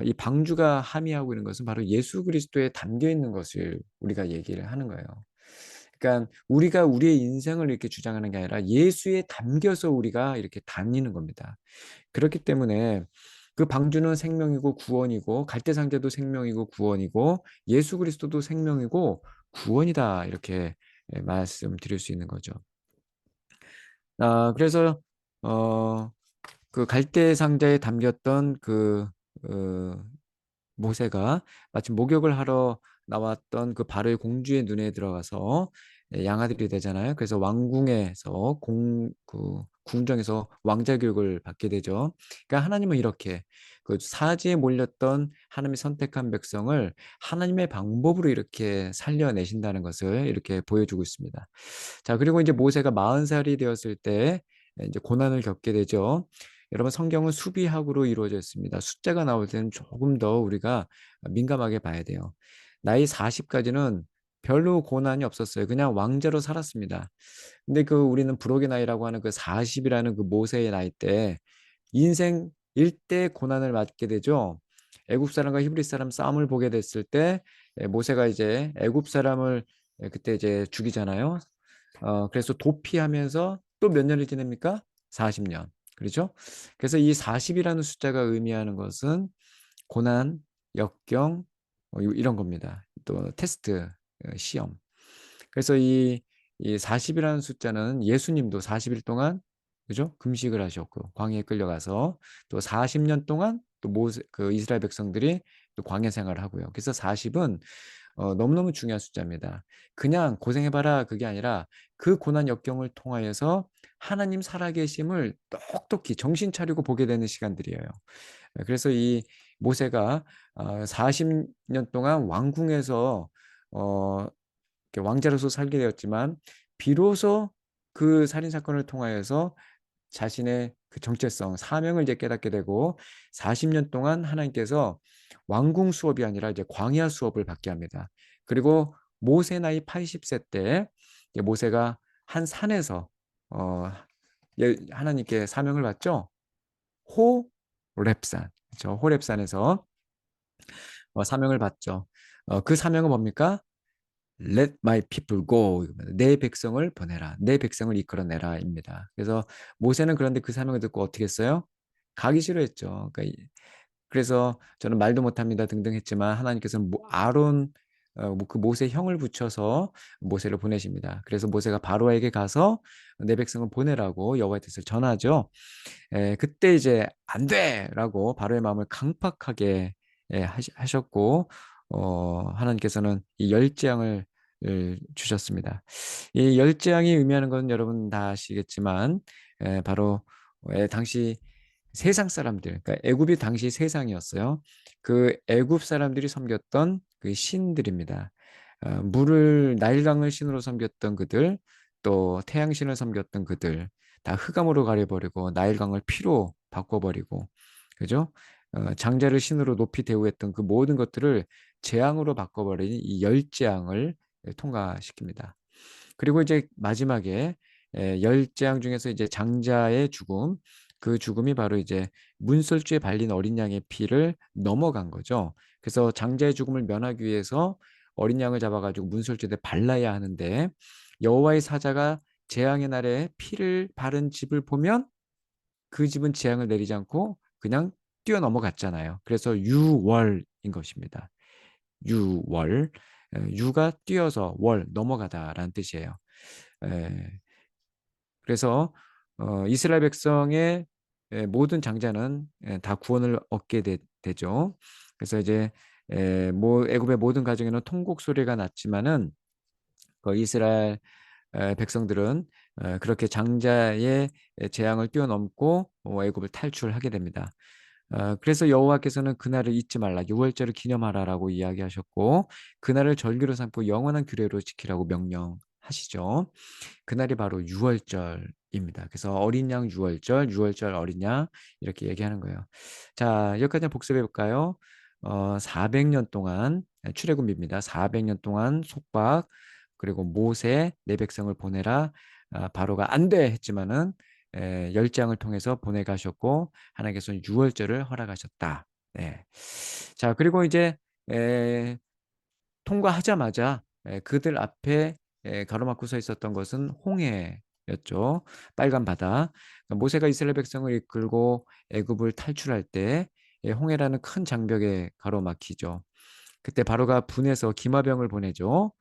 이 방주가 함의하고 있는 것은 바로 예수 그리스도에 담겨 있는 것을 우리가 얘기를 하는 거예요. 그러니까 우리가 우리의 인생을 이렇게 주장하는 게 아니라 예수에 담겨서 우리가 이렇게 다니는 겁니다. 그렇기 때문에 그 방주는 생명이고 구원이고 갈대 상자도 생명이고 구원이고 예수 그리스도도 생명이고 구원이다, 이렇게 말씀드릴 수 있는 거죠. 그래서 어, 그 갈대 상자에 담겼던 어, 모세가 마침 목욕을 하러 나왔던 그 바로의 공주의 눈에 들어가서 양아들이 되잖아요. 그래서 왕궁에서 그 궁정에서 왕자 교육을 받게 되죠. 그러니까 하나님은 이렇게 그 사지에 몰렸던 하나님이 선택한 백성을 하나님의 방법으로 이렇게 살려내신다는 것을 이렇게 보여주고 있습니다. 자, 그리고 이제 모세가 40살이 되었을 때 이제 고난을 겪게 되죠. 여러분, 성경은 수비학으로 이루어져 있습니다. 숫자가 나올 때는 조금 더 우리가 민감하게 봐야 돼요. 나이 40까지는 별로 고난이 없었어요. 그냥 왕자로 살았습니다. 근데 그 우리는 부록의 나이라고 하는 그 40이라는 그 모세의 나이 때 인생 일대 고난을 맞게 되죠. 애굽 사람과 히브리 사람 싸움을 보게 됐을 때 모세가 이제 애굽 사람을 그때 이제 죽이잖아요. 그래서 도피하면서 또 몇 년을 지냅니까? 40년. 그렇죠? 그래서 이 40이라는 숫자가 의미하는 것은 고난, 역경, 이런 겁니다. 또 테스트, 시험. 그래서 이 40이라는 숫자는 예수님도 40일 동안, 그죠? 금식을 하셨고 광야에 끌려가서 또 40년 동안 또 그 이스라엘 백성들이 또 광야 생활을 하고요. 그래서 40은 너무너무 중요한 숫자입니다. 그냥 고생해봐라, 그게 아니라 그 고난 역경을 통하여서 하나님 살아계심을 똑똑히 정신 차리고 보게 되는 시간들이에요. 그래서 이 모세가 40년 동안 왕궁에서 어, 왕자로서 살게 되었지만 비로소 그 살인 사건을 통하여서 자신의 그 정체성, 사명을 이제 깨닫게 되고 40년 동안 하나님께서 왕궁 수업이 아니라 이제 광야 수업을 받게 합니다. 그리고 모세 나이 80세 때 모세가 한 산에서 하나님께 사명을 받죠. 호렙산, 그렇죠? 호렙산에서 사명을 받죠. 그 사명은 뭡니까? Let my people go. 내 백성을 보내라. 내 백성을 이끌어내라입니다. 그래서 모세는 그런데 그 사명을 듣고 어떻게 했어요? 가기 싫어했죠. 그러니까 그래서 저는 말도 못합니다 등등 했지만 하나님께서는 아론, 그 모세 형을 붙여서 모세를 보내십니다. 그래서 모세가 바로에게 가서 내 백성을 보내라고 여호와의 뜻을 전하죠. 그때 이제 안 돼라고 바로의 마음을 강팍하게 하셨고 하나님께서는 이 열재앙을 주셨습니다. 이 열재앙이 의미하는 건 여러분 다 아시겠지만 바로 당시 세상 사람들, 그러니까 애굽이 당시 세상이었어요. 그 애굽 사람들이 섬겼던 그 신들입니다. 물을 나일강을 신으로 섬겼던 그들, 또 태양신을 섬겼던 그들 다 흑암으로 가려버리고 나일강을 피로 바꿔버리고, 그죠? 장자를 신으로 높이 대우했던 그 모든 것들을 재앙으로 바꿔버린 이 열재앙을 통과시킵니다. 그리고 이제 마지막에 열재앙 중에서 이제 장자의 죽음, 그 죽음이 바로 이제 문설주에 발린 어린 양의 피를 넘어간 거죠. 그래서 장자의 죽음을 면하기 위해서 어린 양을 잡아가지고 문설주에 발라야 하는데 여호와의 사자가 재앙의 날에 피를 바른 집을 보면 그 집은 재앙을 내리지 않고 그냥 뛰어넘어갔잖아요. 그래서 유월인 것입니다. 유월. 유가 뛰어서 월 넘어가다라는 뜻이에요. 그래서 이스라엘 백성의 모든 장자는 다 구원을 얻게 되죠. 그래서 이제 애굽의 모든 가정에는 통곡 소리가 났지만은 그 이스라엘 백성들은 그렇게 장자의 재앙을 뛰어넘고 애굽을 탈출하게 됩니다. 그래서 여호와께서는 그날을 잊지 말라, 유월절을 기념하라라고 이야기하셨고 그날을 절기로 삼고 영원한 규례로 지키라고 명령하시죠. 그날이 바로 유월절입니다. 그래서 어린 양 유월절, 유월절 어린 양 이렇게 얘기하는 거예요. 자, 여기까지 복습해 볼까요? 400년 동안 출애굽입니다. 400년 동안 속박 그리고 모세 내 백성을 보내라. 바로가 안 돼 했지만은 열장을 통해서 보내가셨고 하나님께서는 유월절을 허락하셨다. 네. 자, 그리고 이제 에, 통과하자마자 그들 앞에 가로막고 서 있었던 것은 홍해였죠. 빨간 바다. 그러니까 모세가 이스라엘 백성을 이끌고 애굽을 탈출할 때 홍해라는 큰 장벽에 가로막히죠. 그때 바로가 분해서 기마병을 보내죠.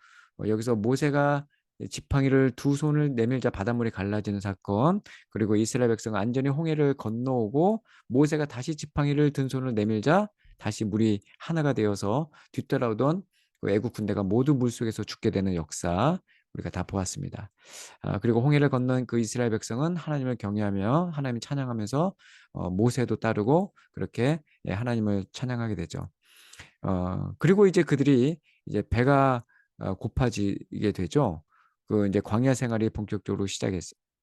여기서 모세가 지팡이를 두 손을 내밀자 바닷물이 갈라지는 사건, 그리고 이스라엘 백성은 안전히 홍해를 건너오고 모세가 다시 지팡이를 든 손을 내밀자 다시 물이 하나가 되어서 뒤따라오던 그 애국 군대가 모두 물속에서 죽게 되는 역사 우리가 다 보았습니다. 그리고 홍해를 건넌 그 이스라엘 백성은 하나님을 경외하며 하나님을 찬양하면서 모세도 따르고 그렇게 하나님을 찬양하게 되죠. 그리고 이제 그들이 이제 배가 고파지게 되죠. 그 이제 광야 생활이 본격적으로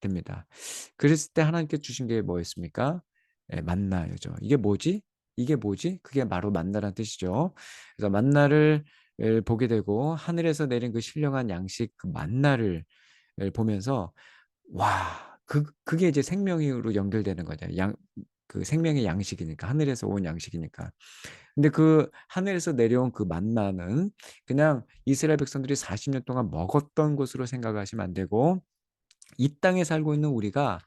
됩니다. 그랬을 때 하나님께 주신 게 뭐였습니까? 만나죠. 이게 뭐지? 이게 뭐지? 그게 바로 만나라는 뜻이죠. 그래서 만나를 보게 되고 하늘에서 내린 그 신령한 양식 그 만나를 보면서 와, 그게 이제 생명으로 연결되는 거죠. 그 생명의 양식이니까 하늘에서 온 양식이니까. 근데 그 하늘에서 내려온 그 만나는 그냥 이스라엘 백성들이 40년 동안 먹었던 것으로 생각하시면 안 되고 이 땅에 살고 있는 우리가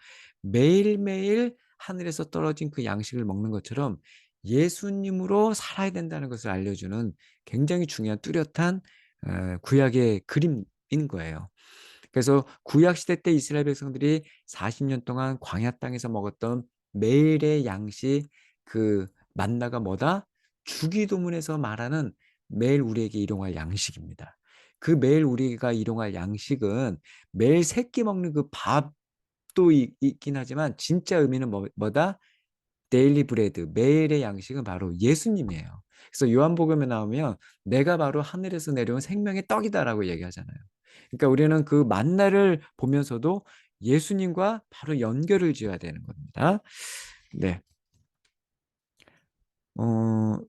매일매일 하늘에서 떨어진 그 양식을 먹는 것처럼 예수님으로 살아야 된다는 것을 알려주는 굉장히 중요한 뚜렷한 구약의 그림인 거예요. 그래서 구약 시대 때 이스라엘 백성들이 40년 동안 광야 땅에서 먹었던 매일의 양식 그 만나가 뭐다? 주기도문에서 말하는 매일 우리에게 일용할 양식입니다. 그 매일 우리가 일용할 양식은 매일 세끼 먹는 그 밥도 있긴 하지만 진짜 의미는 뭐다? 데일리 브레드, 매일의 양식은 바로 예수님이에요. 그래서 요한복음에 나오면 내가 바로 하늘에서 내려온 생명의 떡이다라고 얘기하잖아요. 그러니까 우리는 그 만나를 보면서도 예수님과 바로 연결을 지어야 되는 겁니다. 네.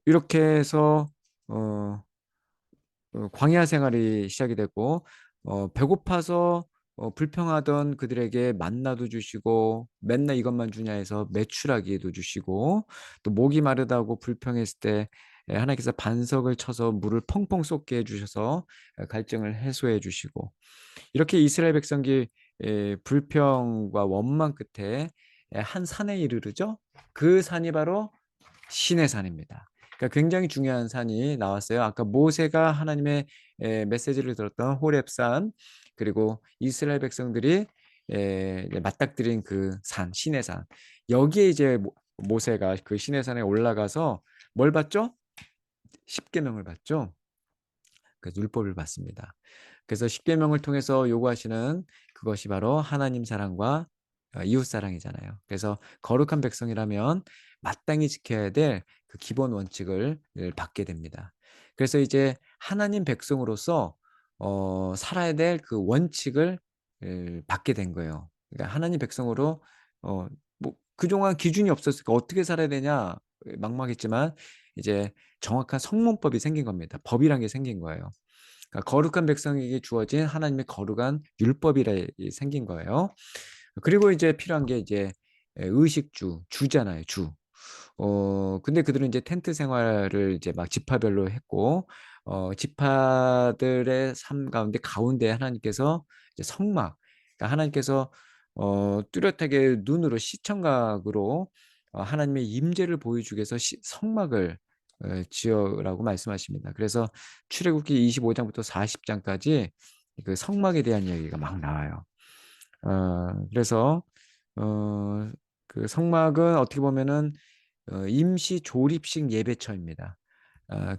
이렇게 해서 어, 광야 생활이 시작이 되고 배고파서 불평하던 그들에게 만나도 주시고 맨날 이것만 주냐 해서 메추라기도 주시고 또 목이 마르다고 불평했을 때 하나님께서 반석을 쳐서 물을 펑펑 쏟게 해주셔서 갈증을 해소해 주시고 이렇게 이스라엘 백성이 불평과 원망 끝에 한 산에 이르르죠. 그 산이 바로 신의 산입니다. 그러니까 굉장히 중요한 산이 나왔어요. 아까 모세가 하나님의 메시지를 들었던 호렙산 그리고 이스라엘 백성들이 맞닥뜨린 그 산, 신의 산. 여기에 이제 모세가 그 신의 산에 올라가서 뭘 받죠? 십계명을 받죠. 그 율법을 받습니다. 그래서 십계명을 통해서 요구하시는 그것이 바로 하나님 사랑과 이웃 사랑이잖아요. 그래서 거룩한 백성이라면 마땅히 지켜야 될 그 기본 원칙을 받게 됩니다. 그래서 이제 하나님 백성으로서 살아야 될 그 원칙을 받게 된 거예요. 그러니까 하나님 백성으로 뭐 그동안 기준이 없었으니까 어떻게 살아야 되냐? 막막했지만 이제 정확한 성문법이 생긴 겁니다. 법이란 게 생긴 거예요. 그러니까 거룩한 백성에게 주어진 하나님의 거룩한 율법이라 생긴 거예요. 그리고 이제 필요한 게 이제 의식주, 주잖아요, 주. 근데 그들은 이제 텐트 생활을 이제 막 지파별로 했고, 지파들의 삶 가운데 하나님께서 이제 성막, 그러니까 하나님께서 뚜렷하게 눈으로 시청각으로 하나님의 임재를 보여주기 위해서 성막을 지으라고 말씀하십니다. 그래서 출애굽기 25장부터 40장까지 그 성막에 대한 이야기가 막 나와요. 그래서 어, 그 성막은 어떻게 보면은 임시 조립식 예배처입니다.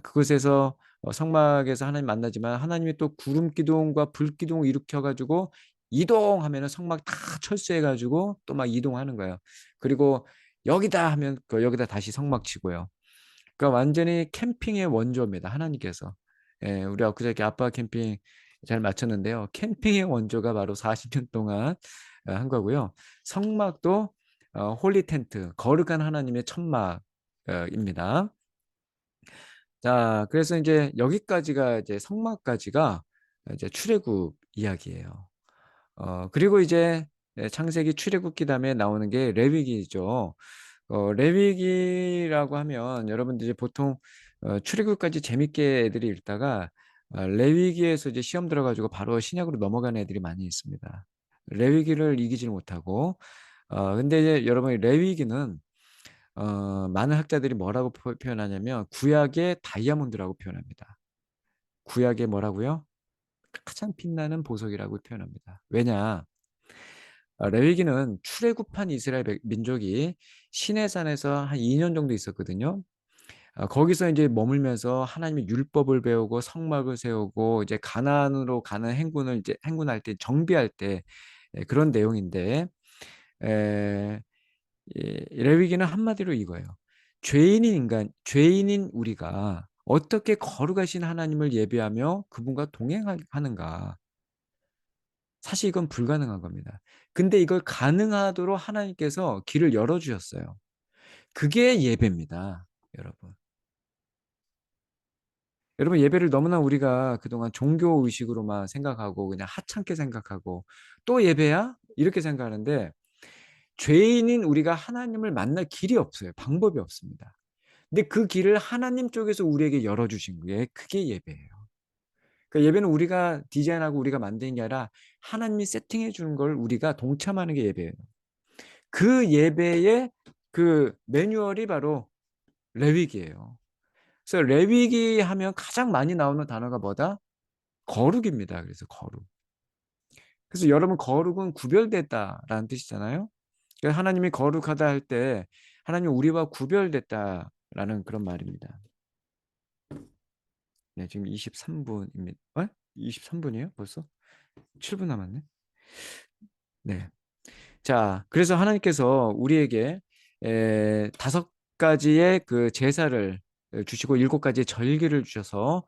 그곳에서 성막에서 하나님 만나지만 하나님이 또 구름 기둥과 불 기둥을 일으켜 가지고 이동하면은 성막 다 철수해 가지고 또 막 이동하는 거예요. 그리고 여기다 하면 여기다 다시 성막 치고요. 그러니까 완전히 캠핑의 원조입니다. 하나님께서. 예, 우리 엊그저께 아빠 캠핑 잘 마쳤는데요. 캠핑의 원조가 바로 40년 동안 한 거고요. 성막도 홀리 텐트, 거룩한 하나님의 천막입니다. 자, 그래서 이제 여기까지가 이제 성막까지가 이제 출애굽 이야기예요. 그리고 이제 창세기 출애굽기 다음에 나오는 게 레위기죠. 레위기라고 하면 여러분들이 보통 출애굽까지 재밌게 애들이 읽다가 레위기에서 이제 시험 들어가지고 바로 신약으로 넘어가는 애들이 많이 있습니다. 레위기를 이기질 못하고 근데 이제 여러분 레위기는 많은 학자들이 뭐라고 표현하냐면 구약의 다이아몬드라고 표현합니다. 구약의 뭐라고요? 가장 빛나는 보석이라고 표현합니다. 왜냐? 레위기는 출애굽한 이스라엘 민족이 시내산에서 한 2년 정도 있었거든요. 거기서 이제 머물면서 하나님의 율법을 배우고 성막을 세우고 이제 가나안으로 가는 행군을 이제 행군할 때 정비할 때 그런 내용인데 에, 레위기는 한마디로 이거예요. 죄인인 우리가 어떻게 거룩하신 하나님을 예배하며 그분과 동행하는가? 사실 이건 불가능한 겁니다. 근데 이걸 가능하도록 하나님께서 길을 열어주셨어요. 그게 예배입니다, 여러분. 여러분, 예배를 너무나 우리가 그동안 종교 의식으로만 생각하고 그냥 하찮게 생각하고 또 예배야? 이렇게 생각하는데 죄인인 우리가 하나님을 만날 길이 없어요. 방법이 없습니다. 근데 그 길을 하나님 쪽에서 우리에게 열어주신 게 그게 예배예요. 그러니까 예배는 우리가 디자인하고 우리가 만드는 게 아니라 하나님이 세팅해 주는 걸 우리가 동참하는 게 예배예요. 그 예배의 그 매뉴얼이 바로 레위기예요. 그래서 레위기 하면 가장 많이 나오는 단어가 뭐다? 거룩입니다. 그래서 거룩. 그래서 여러분 거룩은 구별됐다라는 뜻이잖아요. 그러니까 하나님이 거룩하다 할 때 하나님 우리와 구별됐다라는 그런 말입니다. 네, 지금 23분입니다. 23분이에요? 벌써? 7분 남았네. 네. 자, 그래서 하나님께서 우리에게 5가지의 그 제사를 주시고 7가지의 절기를 주셔서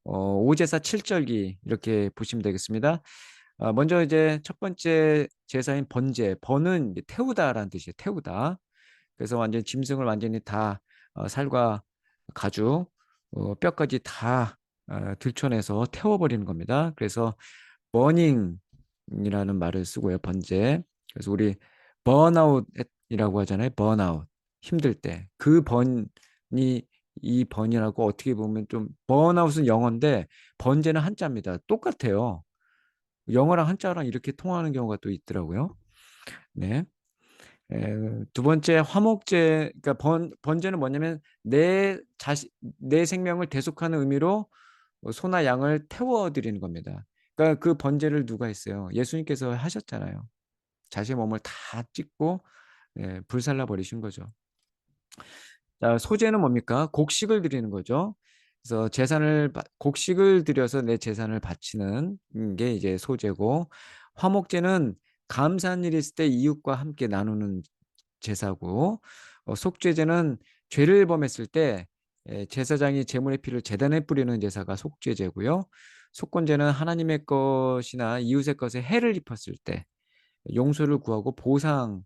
5제사 7절기 이렇게 보시면 되겠습니다. 먼저 이제 첫 번째 제사인 번제, 번은 이제 태우다라는 뜻이에요. 태우다. 그래서 완전 짐승을 완전히 다 살과 가죽, 뼈까지 다 들춰내서 태워버리는 겁니다. 그래서 버닝이라는 말을 쓰고요. 번제. 그래서 우리 번아웃이라고 하잖아요. 번아웃. 힘들 때. 그 번이 이 번이라고 어떻게 보면 좀 번아웃은 영어인데 번제는 한자입니다. 똑같아요. 영어랑 한자랑 이렇게 통하는 경우가 또 있더라고요. 네. 두 번째 화목제, 그러니까 번제는 뭐냐면 내 생명을 대속하는 의미로 소나 양을 태워드리는 겁니다. 그러니까 그 번제를 누가 했어요? 예수님께서 하셨잖아요. 자신의 몸을 다 찢고 불살라 버리신 거죠. 자, 소제는 뭡니까? 곡식을 드리는 거죠. 그래서 곡식을 드려서 내 재산을 바치는 게 이제 소제고, 화목제는 감사한 일이 있을 때 이웃과 함께 나누는 제사고, 속죄제는 죄를 범했을 때 제사장이 제물의 피를 제단에 뿌리는 제사가 속죄제고요. 속건제는 하나님의 것이나 이웃의 것에 해를 입혔을 때 용서를 구하고 보상하는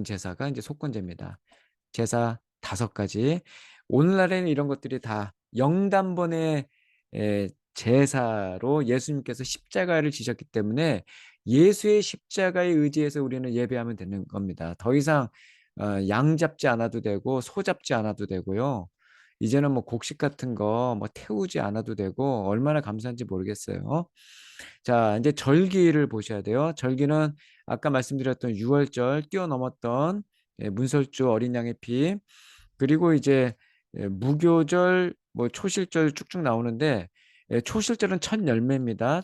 제사가 이제 속건제입니다. 제사 5가지. 오늘날에는 이런 것들이 다 영단번의 제사로 예수님께서 십자가를 지셨기 때문에 예수의 십자가에 의지해서 우리는 예배하면 되는 겁니다. 더 이상 양 잡지 않아도 되고 소 잡지 않아도 되고요. 이제는 뭐 곡식 같은 거 뭐 태우지 않아도 되고 얼마나 감사한지 모르겠어요. 자, 이제 절기를 보셔야 돼요. 절기는 아까 말씀드렸던 6월절 뛰어넘었던 문설주 어린 양의 피, 그리고 이제 무교절, 뭐 초실절 쭉쭉 나오는데 초실절은 첫 열매입니다.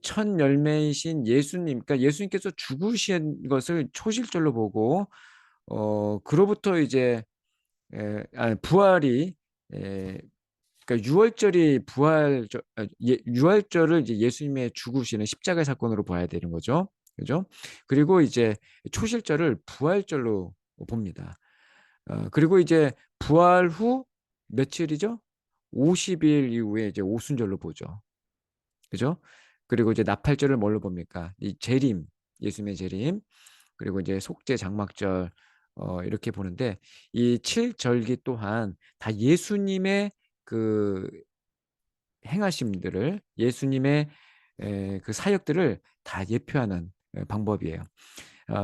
첫 열매이신 예수님, 그러니까 예수님께서 죽으신 것을 초실절로 보고 그로부터 이제 부활이 그러니까 유월절이 유월절을 이제 예수님의 죽으시는 십자가의 사건으로 봐야 되는 거죠. 그죠? 그리고 이제 초실절을 부활절로 봅니다. 그리고 이제 부활 후 며칠이죠? 50일 이후에 이제 오순절로 보죠. 그죠? 그리고 이제 나팔절을 뭘로 봅니까? 이 재림, 예수님의 재림, 그리고 이제 속죄 장막절 이렇게 보는데 이 칠절기 또한 다 예수님의 그 행하심들을 예수님의 그 사역들을 다 예표하는 방법이에요.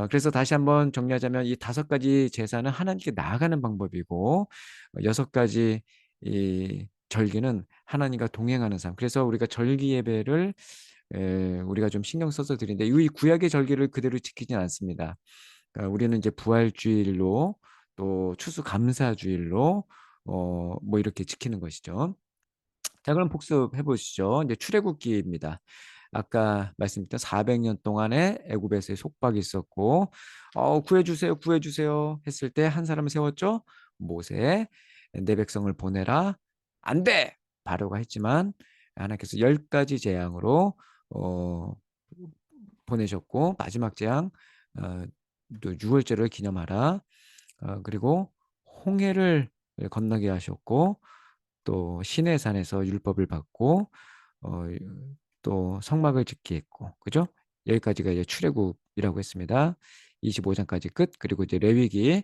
그래서 다시 한번 정리하자면 이 5가지 제사는 하나님께 나아가는 방법이고 6가지 이 절기는 하나님과 동행하는 삶. 그래서 우리가 절기 예배를 우리가 좀 신경 써서 드리는데 이 구약의 절기를 그대로 지키진 않습니다. 우리는 이제 부활주일로 또 추수감사주일로 뭐 이렇게 지키는 것이죠. 자, 그럼 복습해 보시죠. 이제 출애굽기입니다. 아까 말씀드렸던 400년 동안에 애굽에서의 속박이 있었고, 구해주세요, 구해주세요 했을 때 한 사람을 세웠죠. 모세, 내 백성을 보내라. 안 돼! 바로가 했지만 하나님께서 10가지 재앙으로 어, 보내셨고 마지막 재앙 또 유월절을 기념하라. 그리고 홍해를 건너게 하셨고 또 시내산에서 율법을 받고 어, 또 성막을 짓게 했고, 그죠? 여기까지가 이제 출애굽이라고 했습니다. 25장까지 끝. 그리고 이제 레위기,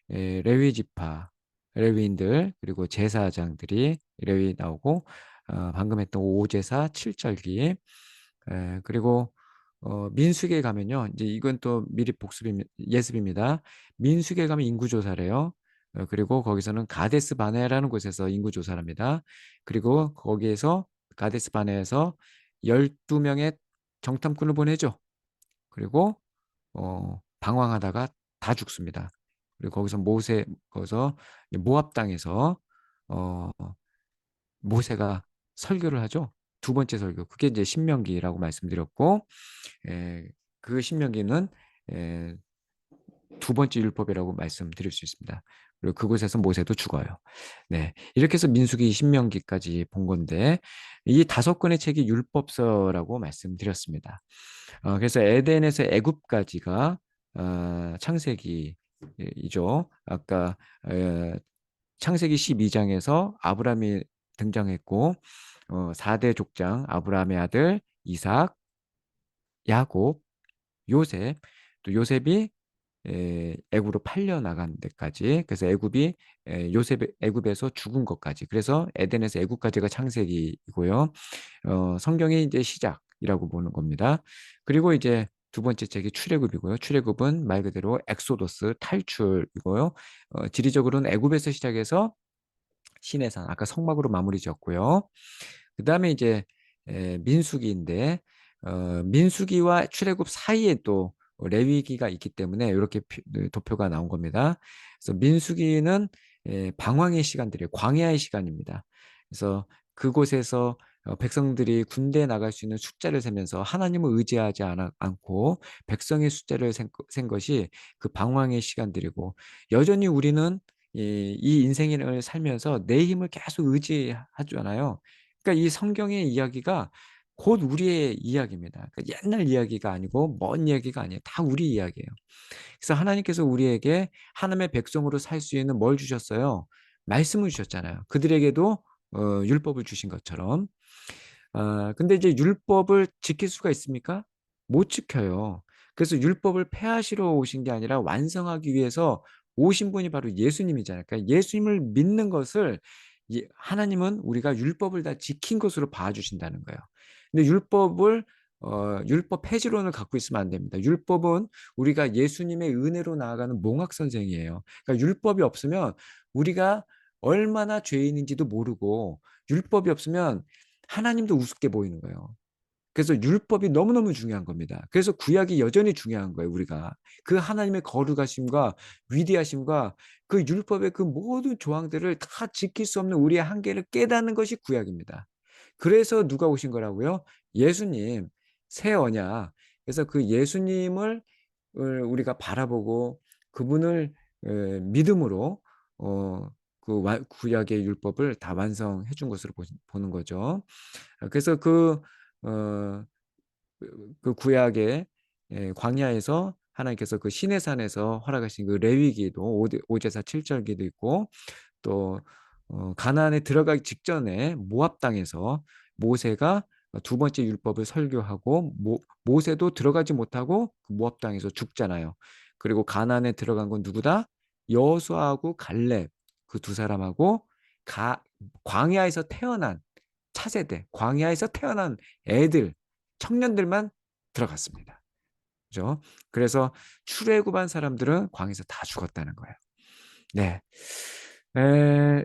레위 지파, 레위인들, 그리고 제사장들이 레위 나오고, 방금 했던 오제사 7절기, 그리고 민수기에 가면요, 이제 이건 또 미리 예습입니다. 민수기에 가면 인구조사래요. 그리고 거기서는 가데스 바네라는 곳에서 인구조사를 합니다. 그리고 거기에서 가데스 바네에서 12명의 정탐꾼을 보내죠. 그리고 방황하다가 다 죽습니다. 그리고 거기서 모압 땅에서 어, 모세가 설교를 하죠. 2번째 설교. 그게 이제 신명기라고 말씀드렸고, 그 신명기는 2번째 율법이라고 말씀드릴 수 있습니다. 그리고 그곳에서 모세도 죽어요. 네, 이렇게 해서 민수기, 신명기까지 본 건데 이 5권의 책이 율법서라고 말씀드렸습니다. 그래서 에덴에서 애굽까지가 창세기이죠. 아까 창세기 12장에서 아브라함이 등장했고 4대 족장 아브라함의 아들 이삭, 야곱, 요셉, 또 요셉이 애굽으로 팔려 나간 데까지, 그래서 요셉 애굽에서 죽은 것까지, 그래서 에덴에서 애굽까지가 창세기이고요. 성경의 이제 시작이라고 보는 겁니다. 그리고 이제 2번째 책이 출애굽이고요. 출애굽은 말 그대로 엑소더스 탈출이고요. 지리적으로는 애굽에서 시작해서 시내산 아까 성막으로 마무리 지었고요. 그 다음에 이제 민수기인데 민수기와 출애굽 사이에 또 레위기가 있기 때문에 이렇게 도표가 나온 겁니다. 그래서 민수기는 방황의 시간들이에요. 광야의 시간입니다. 그래서 그곳에서 백성들이 군대에 나갈 수 있는 숫자를 세면서 하나님을 의지하지 않고 백성의 숫자를 센 것이 그 방황의 시간들이고, 여전히 우리는 이 인생을 살면서 내 힘을 계속 의지하잖아요. 그러니까 이 성경의 이야기가 곧 우리의 이야기입니다. 그러니까 옛날 이야기가 아니고 먼 이야기가 아니에요. 다 우리 이야기예요. 그래서 하나님께서 우리에게 하나님의 백성으로 살 수 있는 뭘 주셨어요? 말씀을 주셨잖아요. 그들에게도 율법을 주신 것처럼. 근데 이제 율법을 지킬 수가 있습니까? 못 지켜요. 그래서 율법을 폐하시러 오신 게 아니라 완성하기 위해서 오신 분이 바로 예수님이잖아요. 그러니까 예수님을 믿는 것을 하나님은 우리가 율법을 다 지킨 것으로 봐주신다는 거예요. 근데 율법 폐지론을 갖고 있으면 안 됩니다. 율법은 우리가 예수님의 은혜로 나아가는 몽학 선생이에요. 그러니까 율법이 없으면 우리가 얼마나 죄인인지도 모르고, 율법이 없으면 하나님도 우습게 보이는 거예요. 그래서 율법이 너무너무 중요한 겁니다. 그래서 구약이 여전히 중요한 거예요, 우리가. 그 하나님의 거룩하심과 위대하심과 그 율법의 그 모든 조항들을 다 지킬 수 없는 우리의 한계를 깨닫는 것이 구약입니다. 그래서 누가 오신 거라고요? 예수님, 새 언약. 그래서 그 예수님을 우리가 바라보고 그분을 믿음으로 구약의 율법을 다 완성해 준 것으로 보는 거죠. 그래서 어, 그 구약의 광야에서 하나님께서 그 시내산에서 허락하신 그 레위기도, 오제사 7절기도 있고, 또 가나안에 들어가기 직전에 모압 땅에서 모세가 두 번째 율법을 설교하고, 모세도 들어가지 못하고 그 모압 땅에서 죽잖아요. 그리고 가나안에 들어간 건 누구다? 여호수아하고 갈렙, 그 두 사람하고 광야에서 태어난 차세대, 광야에서 태어난 애들, 청년들만 들어갔습니다. 그죠? 그래서 출애굽한 사람들은 광야에서 다 죽었다는 거예요. 네.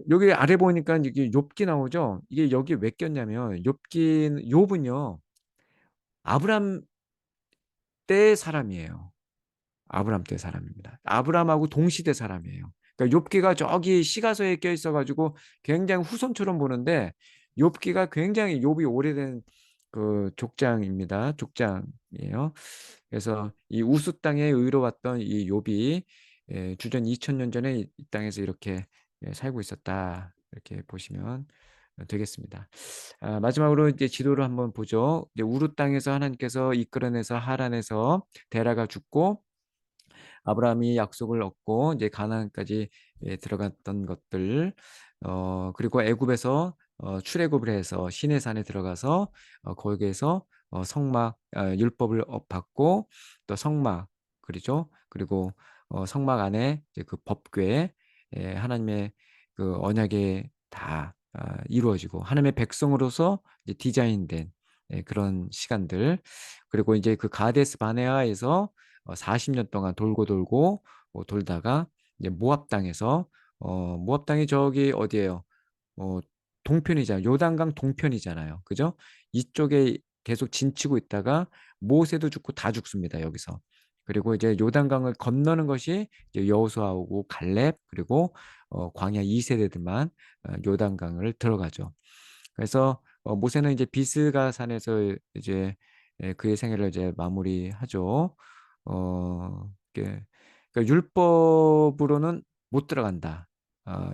여기 아래 보니까 이게 욥기 나오죠. 이게 여기 왜 꼈냐면, 욥은요 아브람 때 사람이에요. 아브람 때 사람입니다. 아브람하고 동시대 사람이에요. 그러니까 욥기가 저기 시가서에 껴 있어가지고 굉장히 후손처럼 보는데, 욥기가 굉장히 욥이 오래된 그 족장입니다. 족장이에요. 그래서 이 우스 땅에 의로웠던 이 욥이 주전 2000년 전에 이 땅에서 이렇게 살고 있었다. 이렇게 보시면 되겠습니다. 마지막으로 이제 지도를 한번 보죠. 이제 우르 땅에서 하나님께서 이끌어내서 하란에서 데라가 죽고, 아브라함이 약속을 얻고 이제 가나안까지 들어갔던 것들, 그리고 애굽에서 출애굽을 해서 시내산에 들어가서 거기에서 율법을 받고, 또 성막, 그렇죠? 그리고 성막 안에 이제 그 법궤, 하나님의 그 언약에 다 이루어지고 하나님의 백성으로서 이제 디자인된 그런 시간들, 그리고 이제 그 가데스 바네아에서 40년 동안 돌고 돌고 돌다가 이제 모압 땅에서, 모압 땅이 저기 어디예요? 어, 동편이잖아요. 요단강 동편이잖아요. 그죠? 이쪽에 계속 진치고 있다가 모세도 죽고 다 죽습니다. 여기서. 그리고 이제 요단강을 건너는 것이 이제 여호수아하고 갈렙, 그리고 광야 2세대들만 요단강을 들어가죠. 그래서 모세는 이제 비스가 산에서 이제 그의 생애를 이제 마무리하죠. 그러니까 율법으로는 못 들어간다.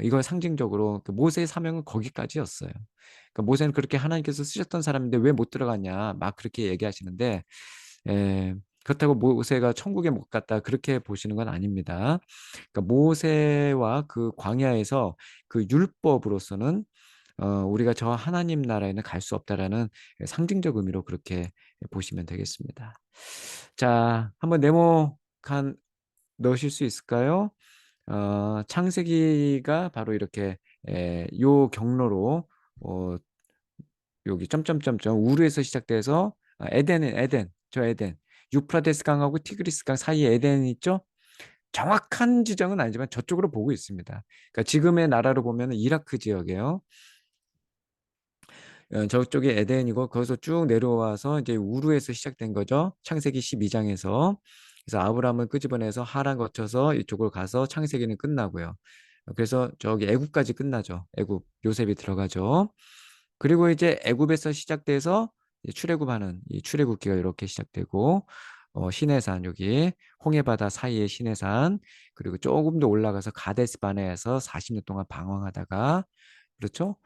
이걸 상징적으로 모세의 사명은 거기까지였어요. 그러니까 모세는 그렇게 하나님께서 쓰셨던 사람인데 왜 못 들어갔냐, 막 그렇게 얘기하시는데, 그렇다고 모세가 천국에 못 갔다 그렇게 보시는 건 아닙니다. 그러니까 모세와 그 광야에서 그 율법으로서는 우리가 저 하나님 나라에는 갈 수 없다라는 상징적 의미로 그렇게 보시면 되겠습니다. 자, 한번 네모 넣으실 수 있을까요? 창세기가 바로 이렇게 요 경로로 여기 점점점점 우르에서 시작돼서 에덴, 저 에덴, 유프라데스 강하고 티그리스 강 사이에 에덴이 있죠? 정확한 지정은 아니지만 저쪽으로 보고 있습니다. 그러니까 지금의 나라로 보면 이라크 지역이에요. 저쪽이 에덴이고, 거기서 쭉 내려와서 이제 우르에서 시작된 거죠. 창세기 12장에서. 그래서 아브라함을 끄집어내서 하란 거쳐서 이쪽으로 가서 창세기는 끝나고요. 그래서 저기 애굽까지 끝나죠. 애굽, 요셉이 들어가죠. 그리고 이제 애굽에서 시작돼서 출애굽하는 이 출애굽기가 이렇게 시작되고, 시내산, 여기 홍해바다 사이의 시내산, 그리고 조금 더 올라가서 가데스 바네에서 40년 동안 방황하다가, 그렇죠?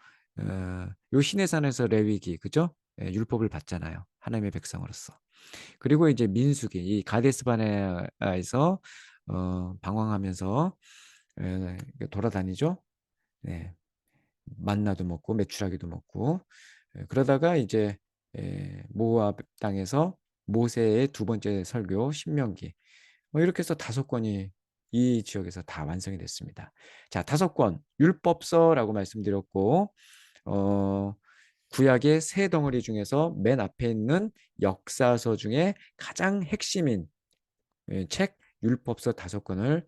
요 시내산에서 레위기, 그죠? 율법을 받잖아요. 하나님의 백성으로서. 그리고 이제 민수기, 이 가데스 바네아에서 방황하면서 돌아다니죠. 네. 만나도 먹고 메추라기도 먹고, 그러다가 이제 모압 땅에서 모세의 두 번째 설교 신명기, 이렇게 해서 5권이 이 지역에서 다 완성이 됐습니다. 자, 5권 율법서라고 말씀드렸고 구약의 세 덩어리 중에서 맨 앞에 있는 역사서 중에 가장 핵심인 책 율법서 5권을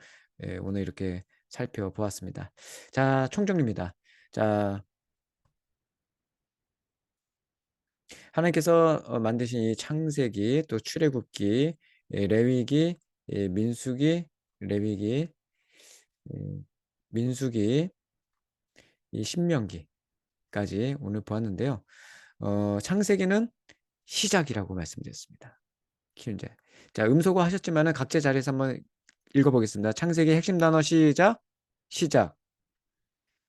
오늘 이렇게 살펴보았습니다. 자, 총정리입니다. 자, 하나님께서 만드신 이 창세기, 또 출애굽기, 레위기, 민수기, 레위기, 민수기, 이 신명기까지 오늘 보았는데요. 창세기는 시작이라고 말씀드렸습니다. 이제 자, 음소거 하셨지만은 각자 자리에서 한번 읽어보겠습니다. 창세기 핵심 단어 시작, 시작.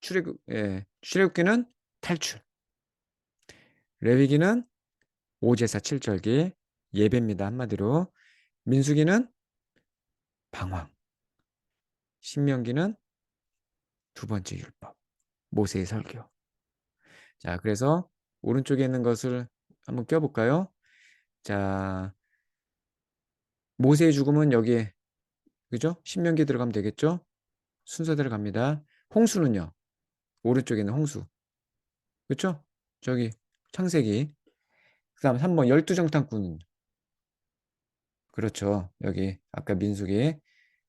출애굽기는 탈출. 레위기는 오제사 7절기 예배입니다. 한마디로. 민수기는 방황. 신명기는 두 번째 율법. 모세의 설교. 자, 그래서 오른쪽에 있는 것을 한번 껴볼까요? 자, 모세의 죽음은 여기에, 그죠? 신명기 들어가면 되겠죠? 순서대로 갑니다. 홍수는요? 오른쪽에 있는 홍수. 그렇죠? 저기 창세기. 그다음 3번 열두정탐꾼은 그렇죠. 여기 아까 민수기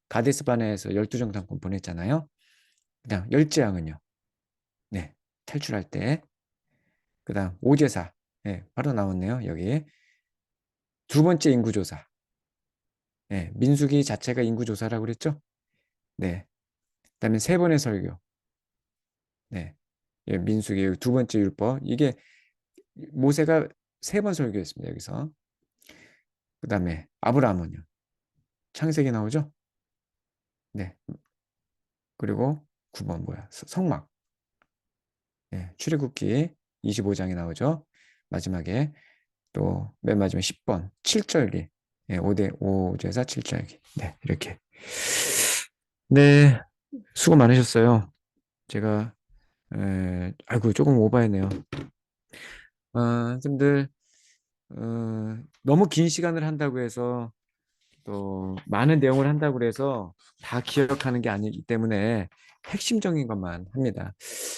가데스 바네에서 열두정탐꾼 보냈잖아요. 그다음 열재앙은요. 네. 탈출할 때. 그다음 오제사. 네, 바로 나왔네요. 여기. 두 번째 인구조사. 네, 민수기 자체가 인구조사라고 그랬죠? 네. 그다음에 세 번의 설교. 네. 예, 민수기 두 번째 율법. 이게 모세가 세 번 설교했습니다. 여기서. 그다음에 아브라함은요. 창세기 나오죠? 네. 그리고 9번 뭐야? 성막. 예, 출애굽기 25장이 나오죠. 마지막에 또 맨 마지막 10번 7절기. 예, 5제사 7절기. 네, 이렇게. 네, 수고 많으셨어요. 제가 아이고 조금 오버했네요. 선생님들 너무 긴 시간을 한다고 해서 또 많은 내용을 한다고 해서 다 기억하는 게 아니기 때문에 핵심적인 것만 합니다.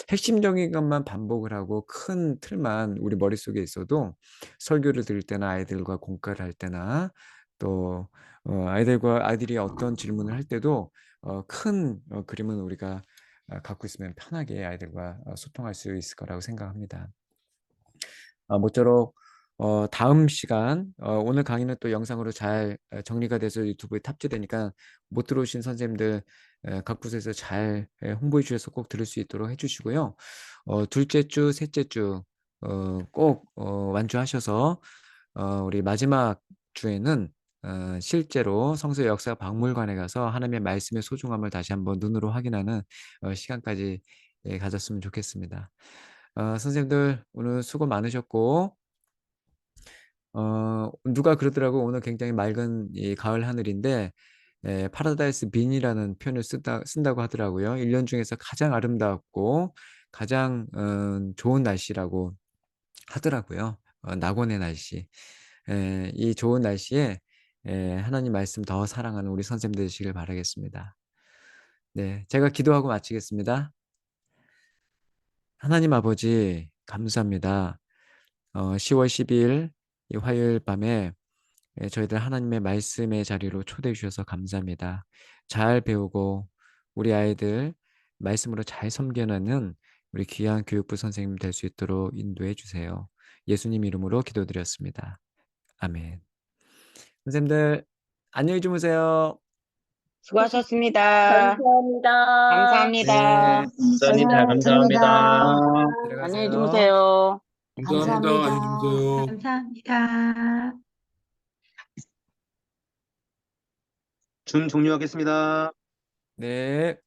핵심적인 것만 반복을 하고 큰 틀만 우리 머릿속에 있어도 설교를 들을 때나 아이들과 공과를 할 때나 또 아이들이 어떤 질문을 할 때도 큰 그림은 우리가 갖고 있으면 편하게 아이들과 소통할 수 있을 거라고 생각합니다. 모쪼록 다음 시간 오늘 강의는 또 영상으로 잘 정리가 돼서 유튜브에 탑재되니까 못 들어오신 선생님들 각 부서에서 잘 홍보해 주셔서 꼭 들을 수 있도록 해주시고요. 둘째 주, 셋째 주 꼭 완주하셔서 우리 마지막 주에는 실제로 성서 역사 박물관에 가서 하나님의 말씀의 소중함을 다시 한번 눈으로 확인하는 시간까지 가졌으면 좋겠습니다. 선생님들 오늘 수고 많으셨고 누가 그러더라고 오늘 굉장히 맑은 이 가을 하늘인데 파라다이스 빈이라는 표현을 쓴다고 하더라고요. 1년 중에서 가장 아름답고 가장 좋은 날씨라고 하더라고요. 낙원의 날씨. 이 좋은 날씨에 하나님 말씀 더 사랑하는 우리 선생님들 되시길 바라겠습니다. 네, 제가 기도하고 마치겠습니다. 하나님 아버지 감사합니다. 10월 12일 이 화요일 밤에 저희들 하나님의 말씀의 자리로 초대해 주셔서 감사합니다. 잘 배우고 우리 아이들 말씀으로 잘 섬겨나는 우리 귀한 교육부 선생님 될 수 있도록 인도해 주세요. 예수님 이름으로 기도드렸습니다. 아멘. 선생님들 안녕히 주무세요. 수고하셨습니다. 감사합니다. 감사합니다. 네, 목사님 잘 감사합니다. 안녕히 들어가세요. 주무세요. 감사합니다. 안녕히 주무세요. 감사합니다. 줌 종료하겠습니다. 네.